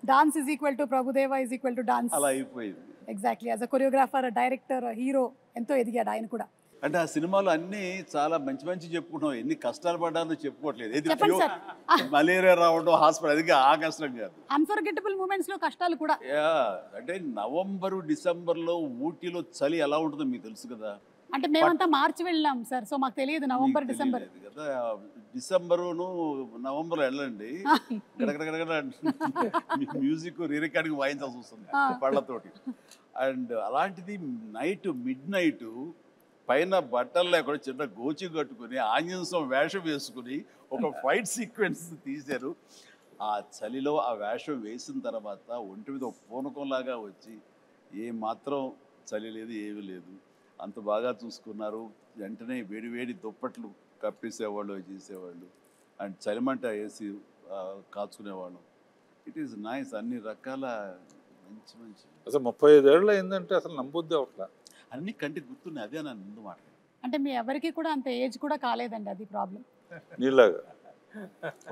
Dance is equal to Prabhudeva is equal to dance అలా అయిపోయింది. Exactly. As a choreographer, director, hero ఎంతో ఎదిగాడు ఆయన కూడా. అంటే ఆ సినిమాలు అన్నీ చాలా మంచి మంచి చెప్పుకుంటాం, ఎన్ని కష్టాలు పడ్డారో చెప్పుకోవట్లేదు. మలేరియా రావడం, హాస్పిటల్, అది ఆ కష్టం కాదు. అన్ఫర్గెటబుల్ మూమెంట్స్ లో కష్టాలు కూడా. అంటే నవంబరు డిసెంబర్లో ఊటీలో చలి ఎలా ఉంటుందో మీకు తెలుసు కదా. అంటే మేమంతా మార్చి వెళ్ళాం సార్, సో మాకు తెలియదు నవంబర్ డిసెంబర్ కదా. డిసెంబరును నవంబర్లో వెళ్ళండి, మ్యూజిక్ రికార్డింగ్ వాయించాల్సి వస్తుంది పళ్ళతోటి. అండ్ అలాంటిది మిడ్ నైట్ పైన బట్టలు లేకుండా చిన్న గోచి కట్టుకుని ఆంజనేయం వేషం వేసుకుని ఒక ఫైట్ సీక్వెన్స్ తీశారు. ఆ చలిలో ఆ వేషం వేసిన తర్వాత ఒంటి మీద ఒక పూనకంలాగా వచ్చి ఏ మాత్రం చలి లేదు, ఏమీ లేదు, అంత బాగా చూసుకున్నారు. వెంటనే వేడి దుప్పట్లు కప్పేసేవాళ్ళు, చేసేవాళ్ళు. అండ్ చలిమంట వేసి కాచుకునేవాళ్ళు. It is nice. అన్ని రకాల మంచి మంచి. అసలు 35 ఏళ్ళు అయిందంటే అసలు నమ్మొద్దే అట్లా, అన్ని కంటికి గుర్తున్నాయి. అదే నన్ను ముందు మాట. అంటే మీ ఎవరికి కూడా అంత ఏజ్ కూడా కాలేదండి, అది ప్రాబ్లం. నీలాగా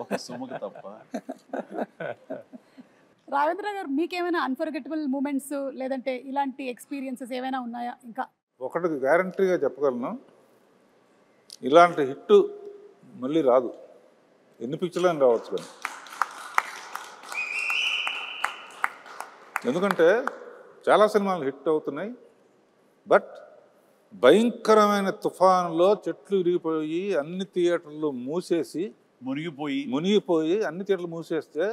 ఒక సుమకు తప్ప. రాఘవేంద్ర గారు మీకేమైనా అన్ఫర్గెటబుల్ మూమెంట్స్ లేదంటే ఇలాంటి ఎక్స్పీరియన్సెస్ ఏమైనా ఉన్నాయా? ఇంకా ఒకటి గ్యారంటీగా చెప్పగలను, ఇలాంటి హిట్ మళ్ళీ రాదు. ఎన్ని పిక్చర్లని రావచ్చు కానీ. ఎందుకంటే చాలా సినిమాలు హిట్ అవుతున్నాయి, బట్ భయంకరమైన తుఫానులో చెట్లు విరిగిపోయి అన్ని థియేటర్లు మునిగిపోయి అన్ని థియేటర్లు మూసేస్తే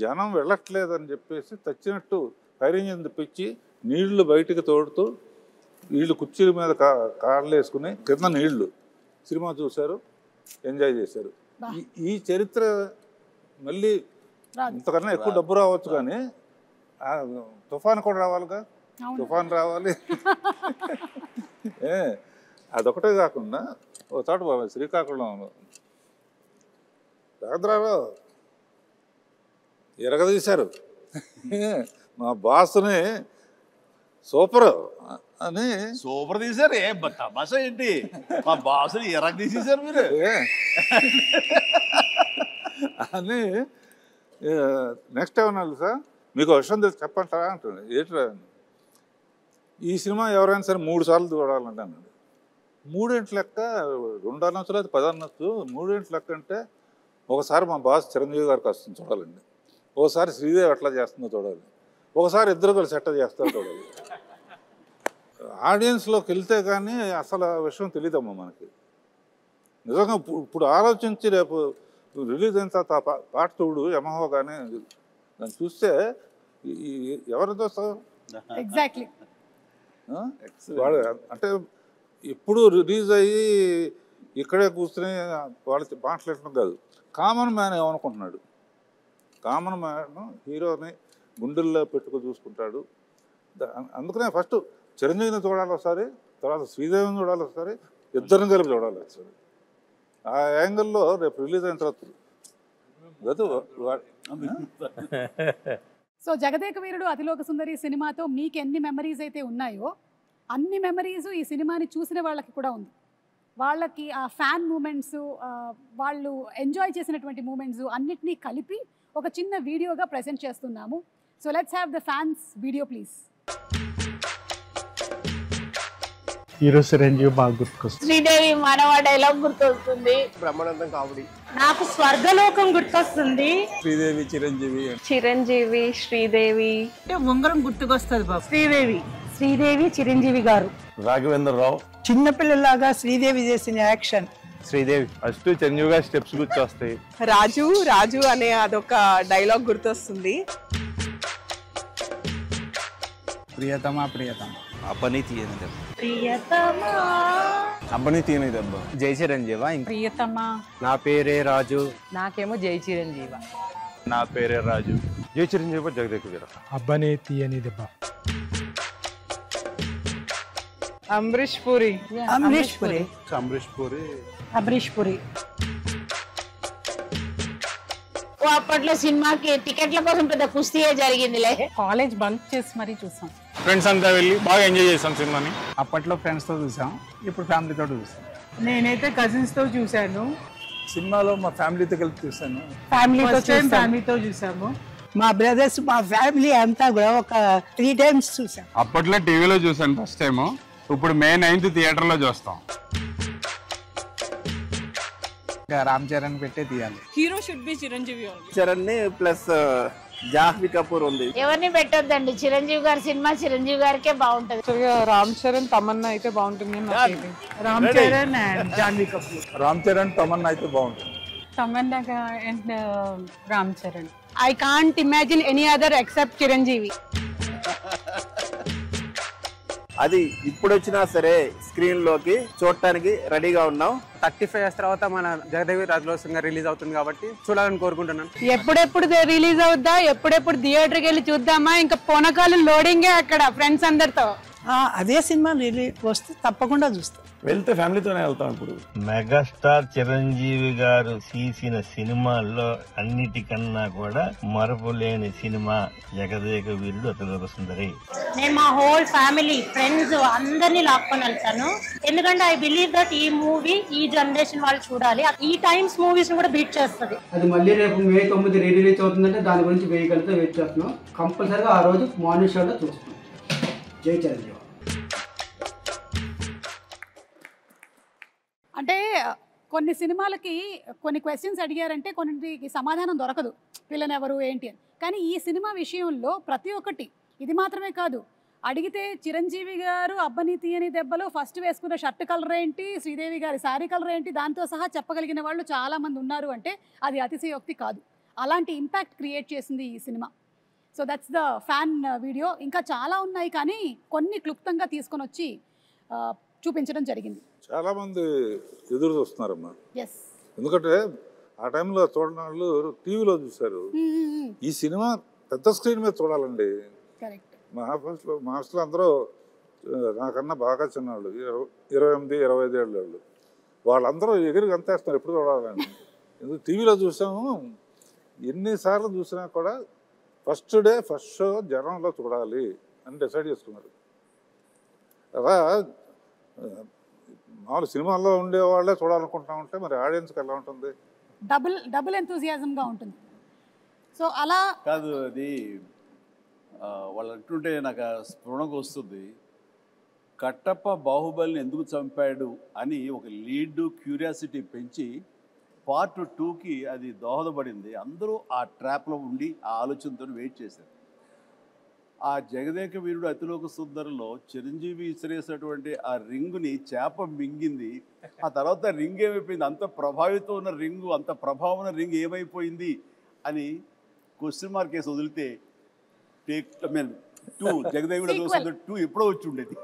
జనం వెళ్ళట్లేదని చెప్పేసి తచ్చినట్టు ఫైర్ ఇంజిన్ తెప్పించి నీళ్లు బయటికి తోడుతూ వీళ్ళు కుర్చీల మీద కాళ్ళు వేసుకుని కింద నీళ్లు సినిమా చూశారు, ఎంజాయ్ చేశారు. ఈ చరిత్ర మళ్ళీ ఇంతకన్నా ఎక్కువ డబ్బు రావచ్చు కానీ తుఫాన్ కూడా రావాలిగా. తుఫాన్ రావాలి. అదొకటే కాకుండా ఓ చోట శ్రీకాకుళంలో రాఘవేంద్రరావు ఎరగదీశారు. మా బాస్ని సూపర్ అని సూపర్ తీశారు. తమాషా ఏంటి, మా బాసుని ఎరగ తీసేశారు మీరు అని. నెక్స్ట్ ఏమన్నా సార్ మీకు విషయం తెలిసి చెప్పంటారా అంటుంది. ఏంటి ఈ సినిమా ఎవరైనా సరే 3 సార్లు చూడాలంటే అన్నాడు. 3 ఇంటి లెక్క 2 అనొచ్చు లేదా 10 అనొచ్చు. 3 ఇంటి లెక్క అంటే ఒకసారి మా బాస్ చిరంజీవి గారికి వస్తుంది చూడాలండి, ఒకసారి శ్రీదేవి ఎట్లా చేస్తుందో చూడాలి, ఒకసారి ఇద్దరు కలిసి ఎట్లా చేస్తారో చూడాలి. ఆడియన్స్లోకి వెళ్తే కానీ అసలు విషయం తెలియదమ్మా మనకి. నిజంగా ఇప్పుడు ఆలోచించి రేపు రిలీజ్ అయిన తర్వాత పాట చూడు యమహో కానీ దాన్ని చూస్తే ఎవరితో ఎగ్జాక్ట్లీ వాడు అంటే ఇప్పుడు రిలీజ్ అయ్యి ఇక్కడే కూర్చుని వాళ్ళు మాట్లాడటం కాదు, కామన్ మ్యాన్ ఏమనుకుంటున్నాడు. కామన్ మ్యాన్ హీరోని గుండెల్లో పెట్టుకు చూసుకుంటాడు. అందుకనే ఫస్ట్ చిరంజీవిని చూడాలి ఒకసారి, తర్వాత శ్రీదేవిని చూడాలి ఒకసారి, ఇద్దరిని కలిపి చూడాలి ఒకసారి. ఆ యాంగిల్లో రేపు రిలీజ్ అయిన తర్వాత సో జగదేక వీరుడు అతిలోక సుందరి సినిమాతో మీకు ఎన్ని మెమరీస్ అయితే ఉన్నాయో అన్ని మెమరీస్ ఈ సినిమాని చూసిన వాళ్ళకి కూడా ఉంది. వాళ్ళకి ఆ ఫ్యాన్ మూమెంట్స్, వాళ్ళు ఎంజాయ్ చేసినటువంటి మూమెంట్స్ అన్నిటినీ కలిపి ఒక చిన్న వీడియోగా ప్రెజెంట్ చేస్తున్నాము. So let's have the fans video please. Hero Chiranjeevi బాగా గుర్తుకొస్తుంది. శ్రీదేవి మానవ డైలాగ్ గుర్తొస్తుంది. బ్రహ్మానందం కామెడీ. నాకు స్వర్గలోకం గుర్తొస్తుంది. శ్రీదేవి చిరంజీవి. చిరంజీవి శ్రీదేవి అంటే ఉంగరం గుర్తుకొస్తుంది బాబు. శ్రీదేవి చిరంజీవి గారు. రాఘవేంద్రరావు. చిన్నపిల్లలాగా శ్రీదేవి చేసిన యాక్షన్. శ్రీదేవి ఫస్ట్ చిరంజీవి గారి స్టెప్స్ గుర్తొస్తాయి. రాజు అనే అదొక డైలాగ్ గుర్తొస్తుంది. ప్రియతమా అబ్బని తీయని దెబ్బ. జై చిరంజీవా. ప్రియతమా. నా పేరే రాజు. నాకేమో జై చిరంజీవ. నా పేరే రాజు. జై చిరంజీవి జగదేక వీర. అబ్బనే తీయని దెబ్బ. అమరీష్ పూరి. అప్పట్లో సినిమాకి టికెట్ల కోసం పెద్ద కుస్తీయే జరిగిందిలే. కాలేజ్ బంక్ చేసి మరీ చూసాం. ఫ్రెండ్స్ అంతా వెళ్ళి బాగా ఎంజాయ్ చేసాం సినిమాని. అప్పట్లో ఫ్రెండ్స్ తో చూసాం, ఇప్పుడు ఫ్యామిలీతో చూసాం. నేనైతే కజిన్స్ తో చూశాను. సినిమాలో మా ఫ్యామిలీతో కలిపి చూసాను. ఫ్యామిలీతో చూసాము. మా బ్రదర్స్ మా ఫ్యామిలీ అంతా కూడా ఒక 3 times చూసాం. అప్పట్లో టీవీలో చూసాను ఫస్ట్ టైం, ఇప్పుడు May 9th థియేటర్లో చూస్తాం. రామ్ చరణ్ పెట్టే తీయాలి. Hero should be Chiranjeevi. Charan plus Jahnavi Kapoor ఉంది. ఎవరిని పెట్టొద్దండి, చిరంజీవి గారి సినిమా చిరంజీవి గారికే బాగుంటది. రామ్ చరణ్ తమన్నా అయితే బాగుంటుంది. రామ్ చరణ్ అండ్ జాన్వీ కపూర్. రామ్ చరణ్ తమన్నా అయితే బాగుంటుంది. Tamannaah and Ram Charan. I can't imagine any other except Chiranjeevi. అది ఇప్పుడు వచ్చినా సరే స్క్రీన్ లోకి చూడటానికి రెడీగా ఉన్నాం. 35 years తర్వాత మన జగదేవి రాజులోసంగా రిలీజ్ అవుతుంది కాబట్టి చూడాలని కోరుకుంటున్నాను. ఎప్పుడెప్పుడు రిలీజ్ అవుద్దా, ఎప్పుడెప్పుడు థియేటర్కి వెళ్ళి చూద్దామా, ఇంకా పొనకాలు లోడింగే అక్కడ ఫ్రెండ్స్ అందరితో. అదే సినిమా రిలీజ్ వస్తే తప్పకుండా చూస్తాం. వెళ్తే ఫ్యామిలీతోనే వెళ్తాం. ఇప్పుడు మెగాస్టార్ చిరంజీవి గారు తీసిన సినిమాల్లో అన్నిటికన్నా కూడా మరపులేని సినిమా జగదేక వీరుడు అతిలోక సుందరి. నేను మా హోల్ ఫ్యామిలీ ఫ్రెండ్స్ అందరినీ లాక్కొని వెళ్తాను. ఎందుకంటే ఐ బిలీవ్ దట్ ఈ మూవీ ఈ జనరేషన్ వాళ్ళు చూడాలి. ఈ టైమ్స్ మూవీస్ కూడా బీట్ చేస్తుంది. అది మళ్ళీ రేపు May 9 రిలీజ్ అవుతుందంటే దాని గురించి వేయగలిగితే వెయిట్ చేస్తున్నాం. కంపల్సరీగా ఆ రోజు మార్నింగ్ షోలో చూస్తున్నాం. జై చిరంజీవి. అంటే కొన్ని సినిమాలకి కొన్ని క్వశ్చన్స్ అడిగారంటే కొన్నిటికి సమాధానం దొరకదు, విలన్ ఎవరు ఏంటి అని. కానీ ఈ సినిమా విషయంలో ప్రతి ఒక్కటి, ఇది మాత్రమే కాదు, అడిగితే చిరంజీవి గారు అబ్బని తీయని దెబ్బలో ఫస్ట్ వేసుకున్న షర్ట్ కలర్ ఏంటి, శ్రీదేవి గారి శారీ కలర్ ఏంటి, దాంతో సహా చెప్పగలిగిన వాళ్ళు చాలామంది ఉన్నారు అంటే అది అతిశయోక్తి కాదు. అలాంటి ఇంపాక్ట్ క్రియేట్ చేసింది ఈ cinema. So that's the fan video. ఇంకా చాలా ఉన్నాయి కానీ కొన్ని క్లుప్తంగా తీసుకొని వచ్చి చూపించడం జరిగింది. చాలా మంది ఎదురు చూస్తున్నారమ్మా. ఎస్, ఎందుకంటే ఆ టైంలో చూడని వాళ్ళు టీవీలో చూశారు. ఈ సినిమా పెద్ద స్క్రీన్ మీద చూడాలండి. మా హాస్టల్లో అందరూ నాకన్నా బాగా చిన్నవాళ్ళు, 28-25 ఏళ్ళ వాళ్ళు. వాళ్ళందరూ ఎగిరి గంతేస్తున్నారు ఎప్పుడు చూడాలని. ఎందుకు టీవీలో చూసాము, ఎన్నిసార్లు చూసినా కూడా ఫస్ట్ డే ఫస్ట్ షో జనంలో చూడాలి అని డిసైడ్ చేసుకున్నారు. అలా మామూలు సినిమాల్లో ఉండేవాళ్ళే చూడాలనుకుంటా ఉంటే మరి ఆడియన్స్కి ఎలా ఉంటుంది? డబుల్ ఎంతూజియాజంగా ఉంటుంది. సో అలా కాదు, అది వాళ్ళు అంటుంటే నాకు స్ఫురణకు వస్తుంది. కట్టప్ప బాహుబలిని ఎందుకు చంపాడు అని ఒక లీడ్ క్యూరియాసిటీ పెంచి పార్ట్ 2కి అది దోహదపడింది. అందరూ ఆ ట్రాప్లో ఉండి ఆ ఆలోచనతో వెయిట్ చేశారు. ఆ జగదేక వీరుడు అతిలోక సుందరిలో చిరంజీవి విసిరేసినటువంటి ఆ రింగుని చేప మింగింది. ఆ తర్వాత రింగ్ ఏమైపోయింది, అంత ప్రభావితం ఉన్న రింగు, అంత ప్రభావం ఉన్న రింగ్ ఏమైపోయింది అని క్వశ్చన్ మార్క్ వేసి వదిలితే జగదేవుడు అతిలోక సుందరి 2 ఎప్పుడో వచ్చి ఉండేది.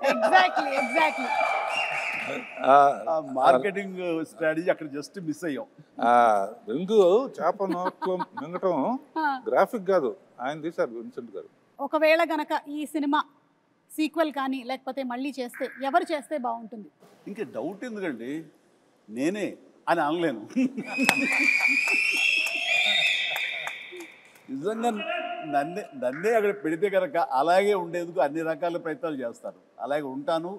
మార్కెటింగ్ స్ట్రాటజీ అక్కడ జస్ట్ మిస్ అయ్యాం. రింగు చేప నోట్లో మింగటం గ్రాఫిక్ కాదు, ఆయన తీశారు విన్సెంట్ గారు. ఒకవేళ గనక ఈ సినిమా సీక్వెల్ కానీ లేకపోతే మళ్ళీ చేస్తే ఎవరు చేస్తే బాగుంటుంది? ఇంకా డౌట్ ఎందుకండి, నేనే అని అనలేను. నిజంగా నన్నే అక్కడ పెడితే కనుక అలాగే ఉండేందుకు అన్ని రకాల ప్రయత్నాలు చేస్తాను. అలాగే ఉంటాను,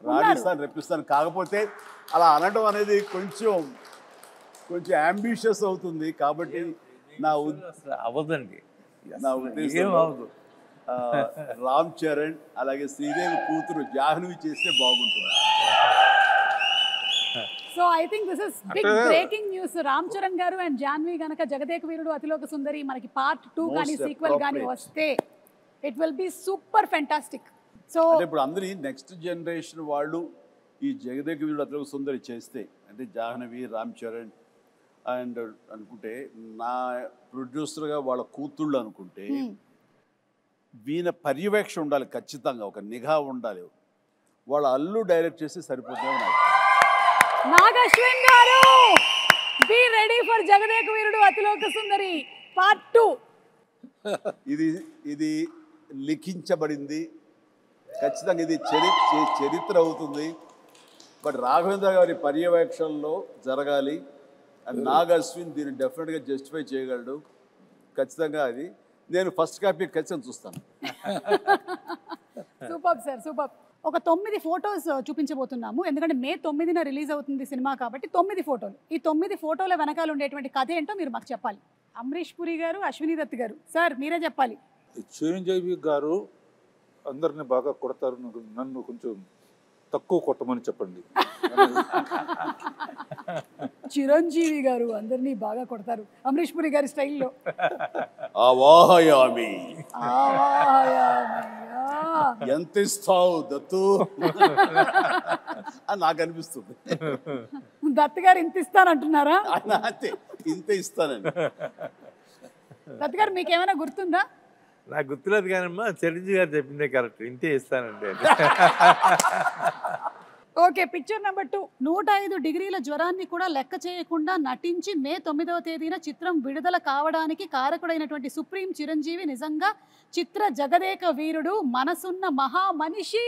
రాణిస్తాను, రెప్పిస్తాను. కాకపోతే అలా అనడం అనేది కొంచెం అంబిషియస్ అవుతుంది. కాబట్టి అవ్వదండి, నా ఉద్దేశం రామ్ చరణ్ అలాగే శ్రీదేవి కూతురు జాహ్నవి చేస్తే బాగుంటుంది. So I think this is big breaking news. Ram Charan garu and Jahnavi గనక జగదేక వీరుడు అతిలోక సుందరి మనకి పార్ట్ 2 కానీ సీక్వెల్ కానీ వస్తే it will be super fantastic. So ఇప్పుడు అందరి నెక్స్ట్ జనరేషన్ వాళ్ళు ఈ జగదేక వీరుడు అతిలోక సుందరి చేస్తే, అంటే జాహ్నవి, రామ్ చరణ్ అండ్ అనుకుంటే నా ప్రొడ్యూసర్గా వాళ్ళ కూతుళ్ళు అనుకుంటే వీణ పర్యవేక్షణ ఉండాలి, ఖచ్చితంగా ఒక నిఘా ఉండాలి. వాళ్ళ అల్లు డైరెక్ట్ చేసి సరిపోతుంది. నాగశ్విన్ గారు, be ready for Jagadeka Veerudu Athiloka Sundari part 2. ఇది లిఖించబడింది, ఖచ్చితంగా ఇది చరిత్ర అవుతుంది. బట్ రాఘవేంద్ర గారి పర్యవేక్షణలో జరగాలి. అండ్ నాగశ్విన్ దీన్ని డెఫినెట్గా జస్టిఫై చేయగలడు. ఖచ్చితంగా అది నేను ఫస్ట్ కాపీ ఖచ్చితంగా చూస్తాను. Super sir, super. ఒక 9 ఫోటోస్ చూపించబోతున్నాము. ఎందుకంటే May 9న రిలీజ్ అవుతుంది సినిమా కాబట్టి 9 ఫోటోలు. ఈ 9 ఫోటోల వెనకాల ఉండేటువంటి కథ ఏంటో మీరు మాకు చెప్పాలి. అమరీష్ పురి గారు, అశ్విని దత్ గారు, సార్ మీరే చెప్పాలి. చిరంజీవి గారు అందరిని బాగా కొడతారు, నన్ను కొంచెం తక్కువ కొట్టమని చెప్పండి. చిరంజీవి గారు అందరినీ బాగా కొడతారు అమరీష్ పురి గారి స్టైల్లో. ఎంత ఇస్తావు దత్తు అని నాకు అనిపిస్తుంది. దత్ గారు ఇంత ఇస్తానంటున్నారా? ఇంత ఇస్తానండి. దత్ గారు మీకేమైనా గుర్తుందా? నాకు గుర్తులేదు కానమ్మా, చిరంజీవి గారు చెప్పిందే కరెక్ట్, ఇంతే ఇస్తానండి. Okay, picture number 2. 105 డిగ్రీల జ్వరాన్ని కూడా లెక్క చేయకుండా నటించి మే 9వ తేదీన చిత్రం విడుదల కావడానికి కారకుడైనటువంటి సుప్రీం చిరంజీవి నిజంగా చిత్ర జగదేక వీరుడు, మనసున్న మహా మనిషి.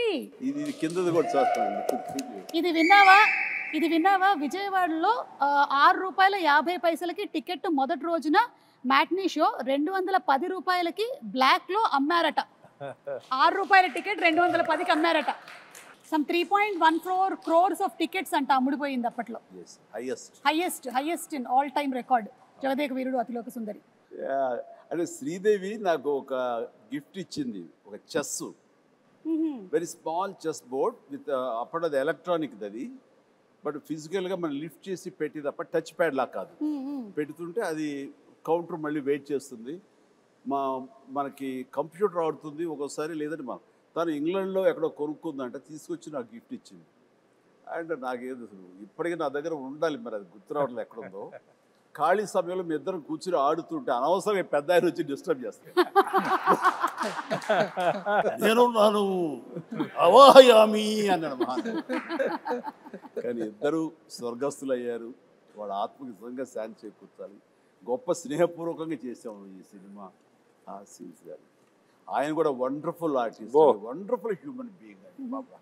ఇది కిందది కూడా చూస్తాను. ఇది విన్నావా? విజయవాడలో ₹6.50 టికెట్ మొదటి రోజున మ్యాట్నీ షో 210 రూపాయలకి బ్లాక్లో అమ్మారట. ₹6 టికెట్ 210కి అమ్మారట. సమ్ 3.14 crores ఆఫ్ టికెట్స్ అంట అమ్ముడిపోయింది అప్పట్లో. Highest in all time record Jagadeka Veerudu Athiloka Sundari. అంటే శ్రీదేవి నాకు ఒక గిఫ్ట్ ఇచ్చింది, ఒక chess, very small chess board with అప్పుడు అది ఎలక్ట్రానిక్ అది, బట్ ఫిజికల్గా మనం లిఫ్ట్ చేసి పెట్టి తప్ప టచ్ ప్యాడ్ లా కాదు. పెడుతుంటే అది కౌంటర్ మళ్ళీ వెయిట్ చేస్తుంది. మనకి కంప్యూటర్ ఆడుతుంది ఒక్కోసారి, లేదంటే తను ఇంగ్లాండ్లో ఎక్కడో కొనుక్కుందంటే తీసుకొచ్చి నాకు గిఫ్ట్ ఇచ్చింది. అండ్ నాకేదో ఇప్పటికీ నా దగ్గర ఉండాలి, మరి అది గుర్తు రావట్లేదు ఎక్కడుందో. ఖాళీ సమయంలో మీ ఇద్దరం కూర్చుని ఆడుతుంటే అనవసరంగా పెద్ద ఆయన వచ్చి డిస్టర్బ్ చేస్తాను. నేనున్నాను అవాహయామి అన్నాడు మహాన్. కానీ ఇద్దరు స్వర్గస్థులు అయ్యారు. వాళ్ళ ఆత్మకి నిజంగా శాంతి చేకూర్చాలి. గొప్ప స్నేహపూర్వకంగా చేసాము ఈ సినిమా. ఆ సీన్స్ గారు ఆయన కూడా wonderful artist, wonderful human being అండి బాబా.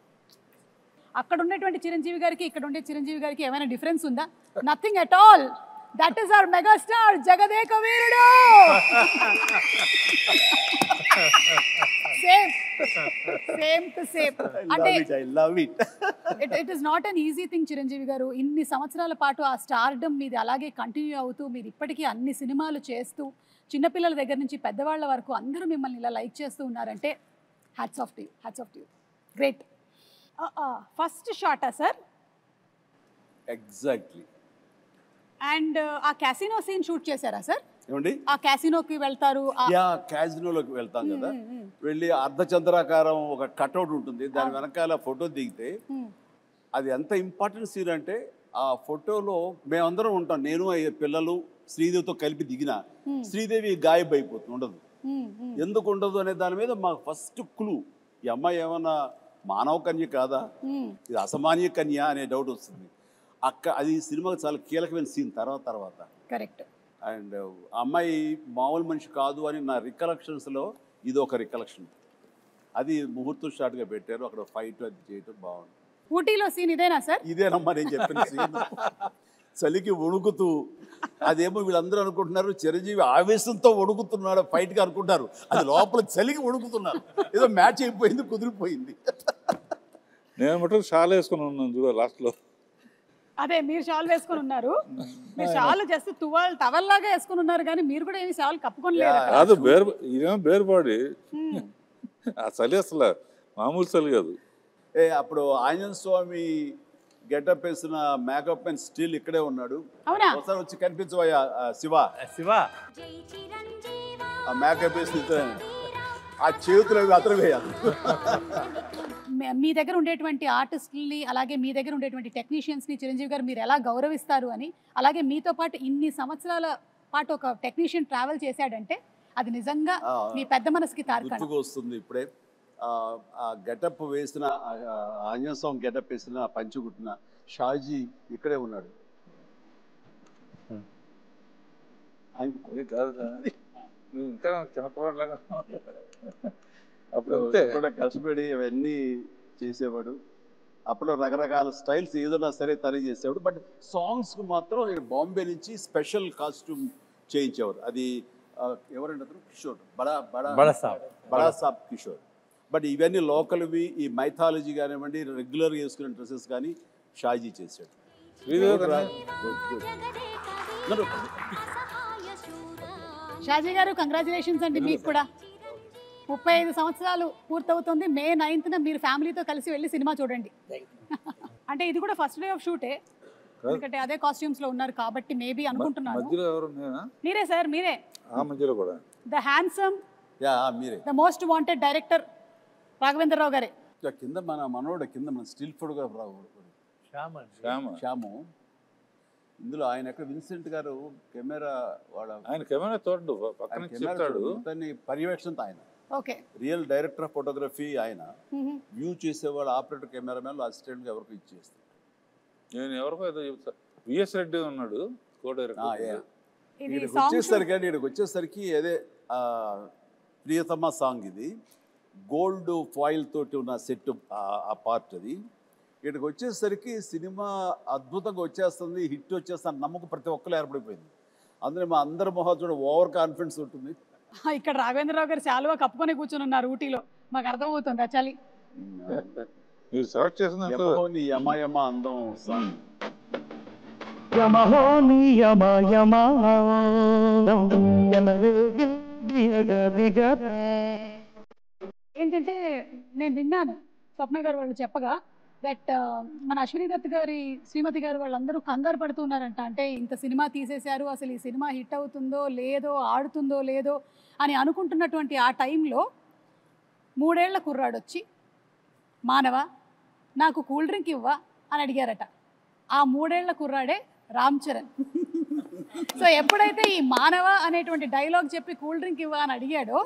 అక్కడ ఉన్నటువంటి చిరంజీవి గారికి ఇక్కడ ఉండే చిరంజీవి గారికి ఏమైనా డిఫరెన్స్ ఉందా? Nothing at all. That is our megastar Jagadeka Veerudu. Same to same. అంటే it is not an easy thing Chiranjeevi garu. ఇన్ని సంవత్సరాల పాటు ఆ స్టార్డమ్ మీది అలాగే కంటిన్యూ అవుతూ మీరు ఇప్పటికీ అన్ని సినిమాలు చేస్తూ చిన్నపిల్లల దగ్గర నుంచి పెద్దవాళ్ళ వరకు అందరూ మిమ్మల్ని ఇలా లైక్ చేస్తూ ఉన్నారంటే hats off to you. Great. First షాటా సార్? ఎగ్జాక్ట్లీ. అండ్ ఆ క్యాసినో సీన్ షూట్ చేశారా సార్? ఏమండి? ఆ క్యాసినోకి వెళ్తారు. క్యాసినోలోకి వెళ్తాం కదా, వెళ్ళి అర్ధచంద్రాకారం ఒక కట్అవుట్ ఉంటుంది, దాని వెనకాల ఫోటో దిగితే అది ఎంత ఇంపార్టెంట్ సీన్ అంటే ఆ ఫోటోలో మేమందరం ఉంటాం. నేను పిల్లలు శ్రీదేవితో కలిపి దిగిన శ్రీదేవి గాయబ్ అయిపోతుంది, ఉండదు. ఎందుకు ఉండదు అనే దాని మీద మాకు ఫస్ట్ క్లూ, ఈ అమ్మాయి ఏమన్నా మానవ కన్య కాదా, ఇది అసామాన్య కన్య అనే డౌట్ వస్తుంది. అది సినిమాకి చాలా కీలకమైన సీన్ తర్వాత. కరెక్ట్. అండ్ అమ్మాయి మామూలు మనిషి కాదు అని నా రికలెక్షన్స్లో ఇది ఒక రికలెక్షన్. అది ముహూర్తం షాట్గా పెట్టారు. అక్కడ ఫైట్ అది చేయటం బాగుంది. ఊటీలో సీన్ ఇదేనా సార్? ఇదేనమ్మా నేను చెప్పిన సీన్. చలికి వణుకుతూ, అదేమో వీళ్ళందరూ అనుకుంటున్నారు చిరంజీవి ఆవేశంతో వణుకుతున్నాడు ఫైట్గా అనుకుంటారు, అది లోపల చలికి వణుకుతున్నారు. ఏదో మ్యాచ్ అయిపోయింది, కుదిరిపోయింది. నేను మటుకు షాల్ వేసుకుని ఉన్నాను చూడ లాస్ట్లో. అదే మీరు షాల్ వేసుకుని ఉన్నారు. మీరు షాల్ జస్ట్ టవల్ లాగా వేసుకుని ఉన్నారు, కానీ మీరు కూడా ఏమి షాల్ కప్పుకొని లేదు. కాదు, ఇదేమో బేర్ బాడీ. ఆ చలి అసలు మామూలు చలి కాదు. అప్పుడు ఆంజనేయ స్వామి గెటప్ వేసిన మేకప్ మెన్ స్టిల్ ఇక్కడే ఉన్నాడు. ఒకసారి వచ్చి కనిపించవయ్యా శివ. ఆ మేకప్ వేసిన ఆ చేతులు అవి అతను వేయాలి. మీ దగ్గర ఉండేటువంటి ఆర్టిస్టుల్ని, అలాగే మీ దగ్గర ఉండేటువంటి టెక్నీషియన్స్ని చిరంజీవి గారు మీరు ఎలా గౌరవిస్తారు అని, అలాగే మీతో పాటు ఇన్ని సంవత్సరాల పాటు ఒక టెక్నీషియన్ ట్రావెల్ చేశాడంటే అది నిజంగా మీ పెద్ద మనసుకి తార్కాణం. వస్తుంది ఇప్పుడే ఆ గెటప్ వేసిన ఆంజనేయ స్వామి గెటప్ వేసిన పంచుకుట్టిన షాజీ ఇక్కడే ఉన్నాడు. అప్పుడు కూడా కష్టపడి అవన్నీ చేసేవాడు. అప్పుడు రకరకాల స్టైల్స్ ఏదైనా సరే తనే చేసేవాడు. బట్ సాంగ్స్కి మాత్రం బాంబే నుంచి స్పెషల్ కాస్ట్యూమ్ చేయించేవారు. అది ఎవరంటే అతను కిషోర్, బడా సాబ్ కిషోర్. బట్ ఇవన్నీ లోకల్వి, ఈ మైథాలజీ కానివ్వండి, రెగ్యులర్గా వేసుకునే డ్రెస్సెస్ కానీ షాజీ చేశాడు. షాజీ గారు కంగ్రాచులేషన్స్ అండి. మీకు కూడా 35 సంవత్సరాలు పూర్తవుతుంది. మే 9న మీరు ఫ్యామిలీతో కలిసి వెళ్ళి సినిమా చూడండి. అంటే ఇది కూడా ఫస్ట్ డే ఆఫ్ షూటే, ఎందుకంటే అదే కాస్ట్యూమ్స్ లో ఉన్నారు కాబట్టి మేబీ అనుకుంటున్నాను. మీరే సార్, మీరే. The handsome, the most wanted director Raghavendra Rao గారే. కింద మన మనోడు, కింద మన స్టిల్ ఫోటోగ్రాఫర్ శ్యాము. ఇందులో ఆయన ఎక్కడ విన్సెంట్ గారు కెమెరా, ఆయన కెమెరా తోడు పక్కన చెప్తాడు, పర్యవేక్షణతో ఆయన okay. Real director of photography ఆయన. వ్యూ చేసేవాళ్ళు ఆపరేటర్, కెమెరామెన్, అసిస్టెంట్ ఎవరికి ఇచ్చేస్తారు. నేను ఎవరికో విఎస్ రెడ్డి ఉన్నాడు కో డైరెక్టర్. ఇక్కడికి వచ్చేసరికి అదే ప్రియతమ సాంగ్ ఇది. గోల్డ్ ఫాయిల్ తోటి ఉన్న సెట్ ఆ పార్ట్ అది. ఇక్కడికి వచ్చేసరికి సినిమా అద్భుతంగా వచ్చేస్తుంది, హిట్ వచ్చేస్తుంది నమ్మకం ప్రతి ఒక్కరు ఏర్పడిపోయింది. అందులో మా అందరి మొహం చూడ ఓవర్ కాన్ఫిడెన్స్ ఉంటుంది. ఇక్కడ రాఘవేంద్రరావు గారు శాలువా కప్పుకొని కూర్చొని ఉన్నారు ఊటీలో, మాకు అర్థమవుతుంది చలి. మీరు సెలెక్ట్ చేసిన యమయమ అందం సాంగ్. ఏంటంటే నేను విన్నాను స్వప్న గారు వాళ్ళు చెప్పగా దట్ మన అశ్విని దత్ గారి శ్రీమతి గారు వాళ్ళందరూ కంగారు పడుతున్నారంట. అంటే ఇంత సినిమా తీసేశారు, అసలు ఈ సినిమా హిట్ అవుతుందో లేదో, ఆడుతుందో లేదో అని అనుకుంటున్నటువంటి ఆ టైంలో 3 ఏళ్ల కుర్రాడు వచ్చి, మానవ నాకు కూల్ డ్రింక్ ఇవ్వా అని అడిగారట. ఆ 3 ఏళ్ల కుర్రాడే రామ్ చరణ్. సో ఎప్పుడైతే ఈ మానవ అనేటువంటి డైలాగ్ చెప్పి కూల్ డ్రింక్ ఇవ్వ అని అడిగాడో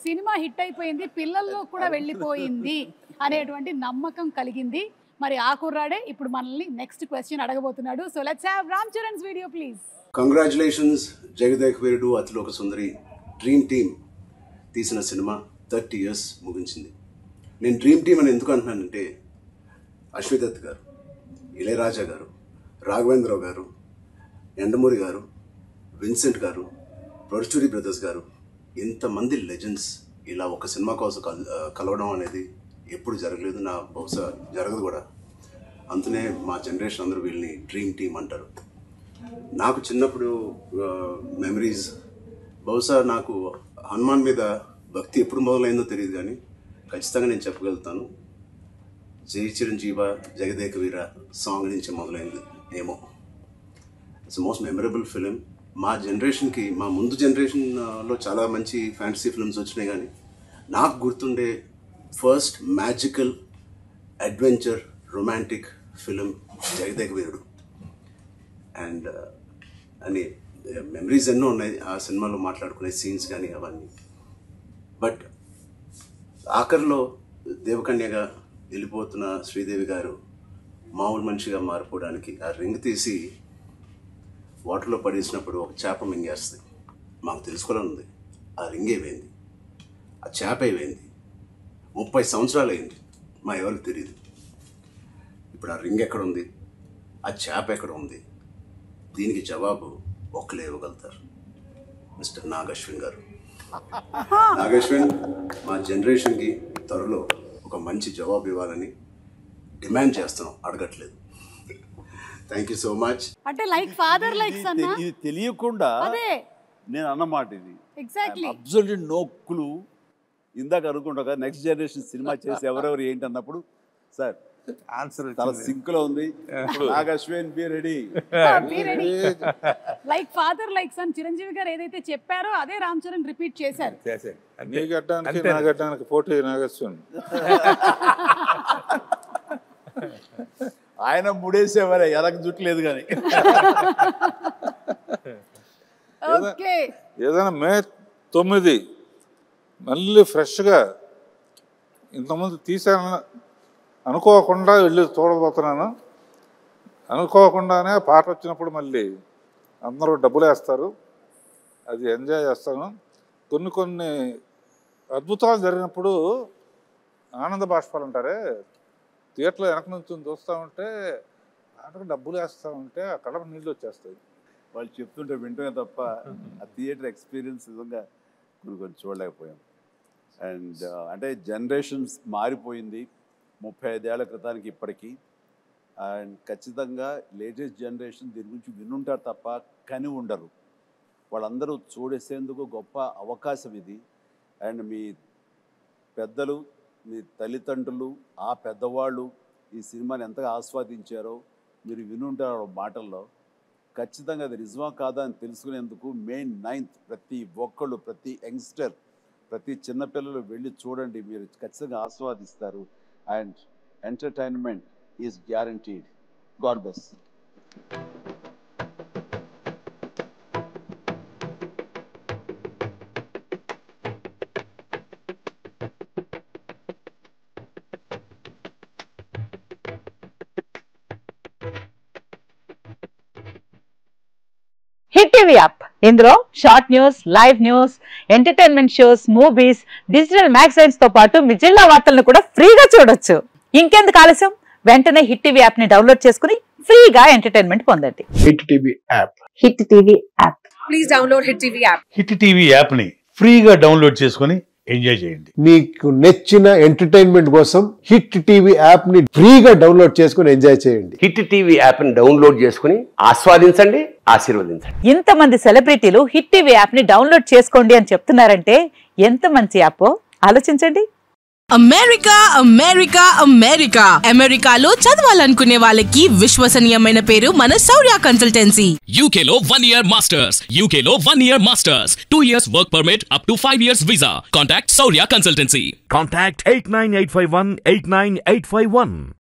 సినిమా హిట్ అయిపోయింది, పిల్లల్లో కూడా వెళ్ళిపోయింది అనేటువంటి నమ్మకం కలిగింది. మరి ఆ కుర్రాడే ఇప్పుడు మనల్ని నెక్స్ట్ క్వశ్చన్ అడగబోతున్నాడు. So let's have Ram Charan's video please. Congratulations Jagadeka Veerudu Athiloka Sundari dream team తీసిన సినిమా 30 years ముగించింది. నేను డ్రీమ్ టీమ్ అని ఎందుకు అంటున్నానంటే అశ్విని దత్ గారు, ఇళయరాజా గారు, రాఘవేంద్రరావు గారు, ఎండమూరి గారు, విన్సెంట్ గారు, పరుచూరి బ్రదర్స్ గారు, ఇంతమంది లెజెండ్స్ ఇలా ఒక సినిమా కోసం కలవడం అనేది ఎప్పుడు జరగలేదు, నా బహుశా జరగదు కూడా. అందునే మా జనరేషన్ అందరూ వీళ్ళని డ్రీమ్ టీమ్ అంటారు. నాకు చిన్నప్పుడు మెమరీస్, బహుశా నాకు హనుమాన్ మీద భక్తి ఎప్పుడు మొదలైందో తెలియదు, కానీ ఖచ్చితంగా నేను చెప్పగలుగుతాను జై చిరంజీవ జగదేక వీర సాంగ్ నుంచి మొదలైంది ఏమో. It's most memorable film. మా జనరేషన్కి, మా ముందు జనరేషన్లో చాలా మంచి ఫ్యాంటసీ ఫిల్మ్స్ వచ్చినాయి, కానీ నాకు గుర్తుండే first magical adventure romantic film Jagadeka Veerudu. And అని మెమరీస్ ఎన్నో ఉన్నాయి ఆ సినిమాలో, మాట్లాడుకునే సీన్స్ కానీ అవన్నీ. బట్ ఆఖరిలో దేవకన్యగా వెళ్ళిపోతున్న శ్రీదేవి గారు మామూలు మనిషిగా మారిపోవడానికి ఆ రింగ్ తీసి వాటర్లో పడేసినప్పుడు ఒక చేప మింగేస్తుంది. మాకు తెలుసుకోవాలని ఉంది ఆ రింగ్ ఏమైంది, ఆ చేప ఏమైంది. 30 సంవత్సరాలు అయింది, మా ఎవరికి తెలియదు. ఇప్పుడు ఆ రింగ్ ఎక్కడ ఉంది, ఆ చేప ఎక్కడ ఉంది, దీనికి జవాబు ఒక్కలే ఇవ్వగలుగుతారు, మిస్టర్ నాగశ్విన్ గారు. నాగశ్విన్ మా జనరేషన్కి త్వరలో ఒక మంచి జవాబు ఇవ్వాలని డిమాండ్ చేస్తున్నాం, అడగట్లేదు. Thank you so much. అంటే లైక్ ఫాదర్ లైక్ సన్. ఇది తెలియకుండా అదే నేను అన్నమాట. ఇది ఎగ్జాక్ట్లీ అబ్సల్యూట్లీ నో క్లూ. ఇందాక అనుకుంటా నెక్స్ట్ జనరేషన్ సినిమా చేసి ఎవరెవరు ఏంటి అన్నప్పుడు సార్ ఆన్సర్ చాలా సింక్ లో ఉంది. Nag Ashwin be ready. Like father like son Chiranjeevi garu ఏదైతే చెప్పారో అదే రామ్ చరణ్ రిపీట్ చేశారు. నీ గడ్డానికి నా గడ్డానికి పోటీ నాగశ్విన్. ఆయన ముడేసేవారే, ఎలక జుట్లేదు కానీ. ఏదైనా మే 9 మళ్ళీ ఫ్రెష్గా ఇంతకుముందు తీసాను అనుకోకుండా వెళ్ళి చూడబోతున్నాను. అనుకోకుండానే పాట వచ్చినప్పుడు మళ్ళీ అందరూ డబ్బులు వేస్తారు, అది ఎంజాయ్ చేస్తాను. కొన్ని అద్భుతాలు జరిగినప్పుడు ఆనంద బాష్పాలు అంటారే, థియేటర్లో వెనక నుంచి చూస్తూ ఉంటే ఆటకు డబ్బులు వేస్తూ ఉంటే ఆ కడప నీళ్ళు వచ్చేస్తాయి. వాళ్ళు చెప్తుంటే వింటమే తప్ప ఆ థియేటర్ ఎక్స్పీరియన్స్ నిజంగా కొన్ని చూడలేకపోయాం. అండ్ అంటే జనరేషన్స్ మారిపోయింది 35 ఏళ్ల క్రితానికి ఇప్పటికీ. అండ్ ఖచ్చితంగా లేటెస్ట్ జనరేషన్ దీని గురించి వినుంటారు తప్ప కని ఉండరు. వాళ్ళందరూ చూడేసేందుకు గొప్ప అవకాశం ఇది. అండ్ మీ పెద్దలు, మీ తల్లిదండ్రులు, ఆ పెద్దవాళ్ళు ఈ సినిమాని ఎంతగా ఆస్వాదించారో మీరు వినుంటారు మాటల్లో. ఖచ్చితంగా అది నిజమా కాదా అని తెలుసుకునేందుకు May 9th ప్రతి ఒక్కళ్ళు, ప్రతి యంగ్స్టర్, ప్రతి చిన్నపిల్లలు వెళ్ళి చూడండి, మీరు ఖచ్చితంగా ఆస్వాదిస్తారు. And entertainment is guaranteed. God bless. TV app. ఇందులో short news, live news, entertainment shows, movies, digital magazines తో పాటు మీ జిల్లా వార్తలను కూడా ఫ్రీగా చూడొచ్చు. ఇంకెందుకు ఆలస్యం, వెంటనే హిట్ టీవీ యాప్ ని డౌన్లోడ్ చేసుకుని ఫ్రీగా ఎంటర్టైన్మెంట్ పొందండి. Hit TV app. Hit TV app. Please download hit TV app. Hit TV app ని ఫ్రీగా డౌన్లోడ్ చేసుకుని ఎంజాయ్ చేయండి. మీకు నచ్చిన ఎంటర్టైన్మెంట్ కోసం హిట్ టీవీ యాప్ ని ఫ్రీగా డౌన్లోడ్ చేసుకుని ఎంజాయ్ చేయండి. హిట్ టీవీ యాప్ ని డౌన్లోడ్ చేసుకుని ఆస్వాదించండి, ఆశీర్వదించండి. ఇంతమంది సెలబ్రిటీలు హిట్ టీవీ యాప్ ని డౌన్లోడ్ చేసుకోండి అని చెప్తున్నారంటే ఎంత మంచి యాప్ ఆలోచించండి. అమెరికా అమెరికా అమెరికా అమెరికాలో చదవాలనుకునే వాళ్ళకి విశ్వసనీయమైన పేరు మన శౌర్య కన్సల్టెన్సీ. UK లో 1 year masters, UK లో 1 year masters, 2 years work permit up to 5 years visa. Contact Saurya Consultancy. Contact 89851 89851.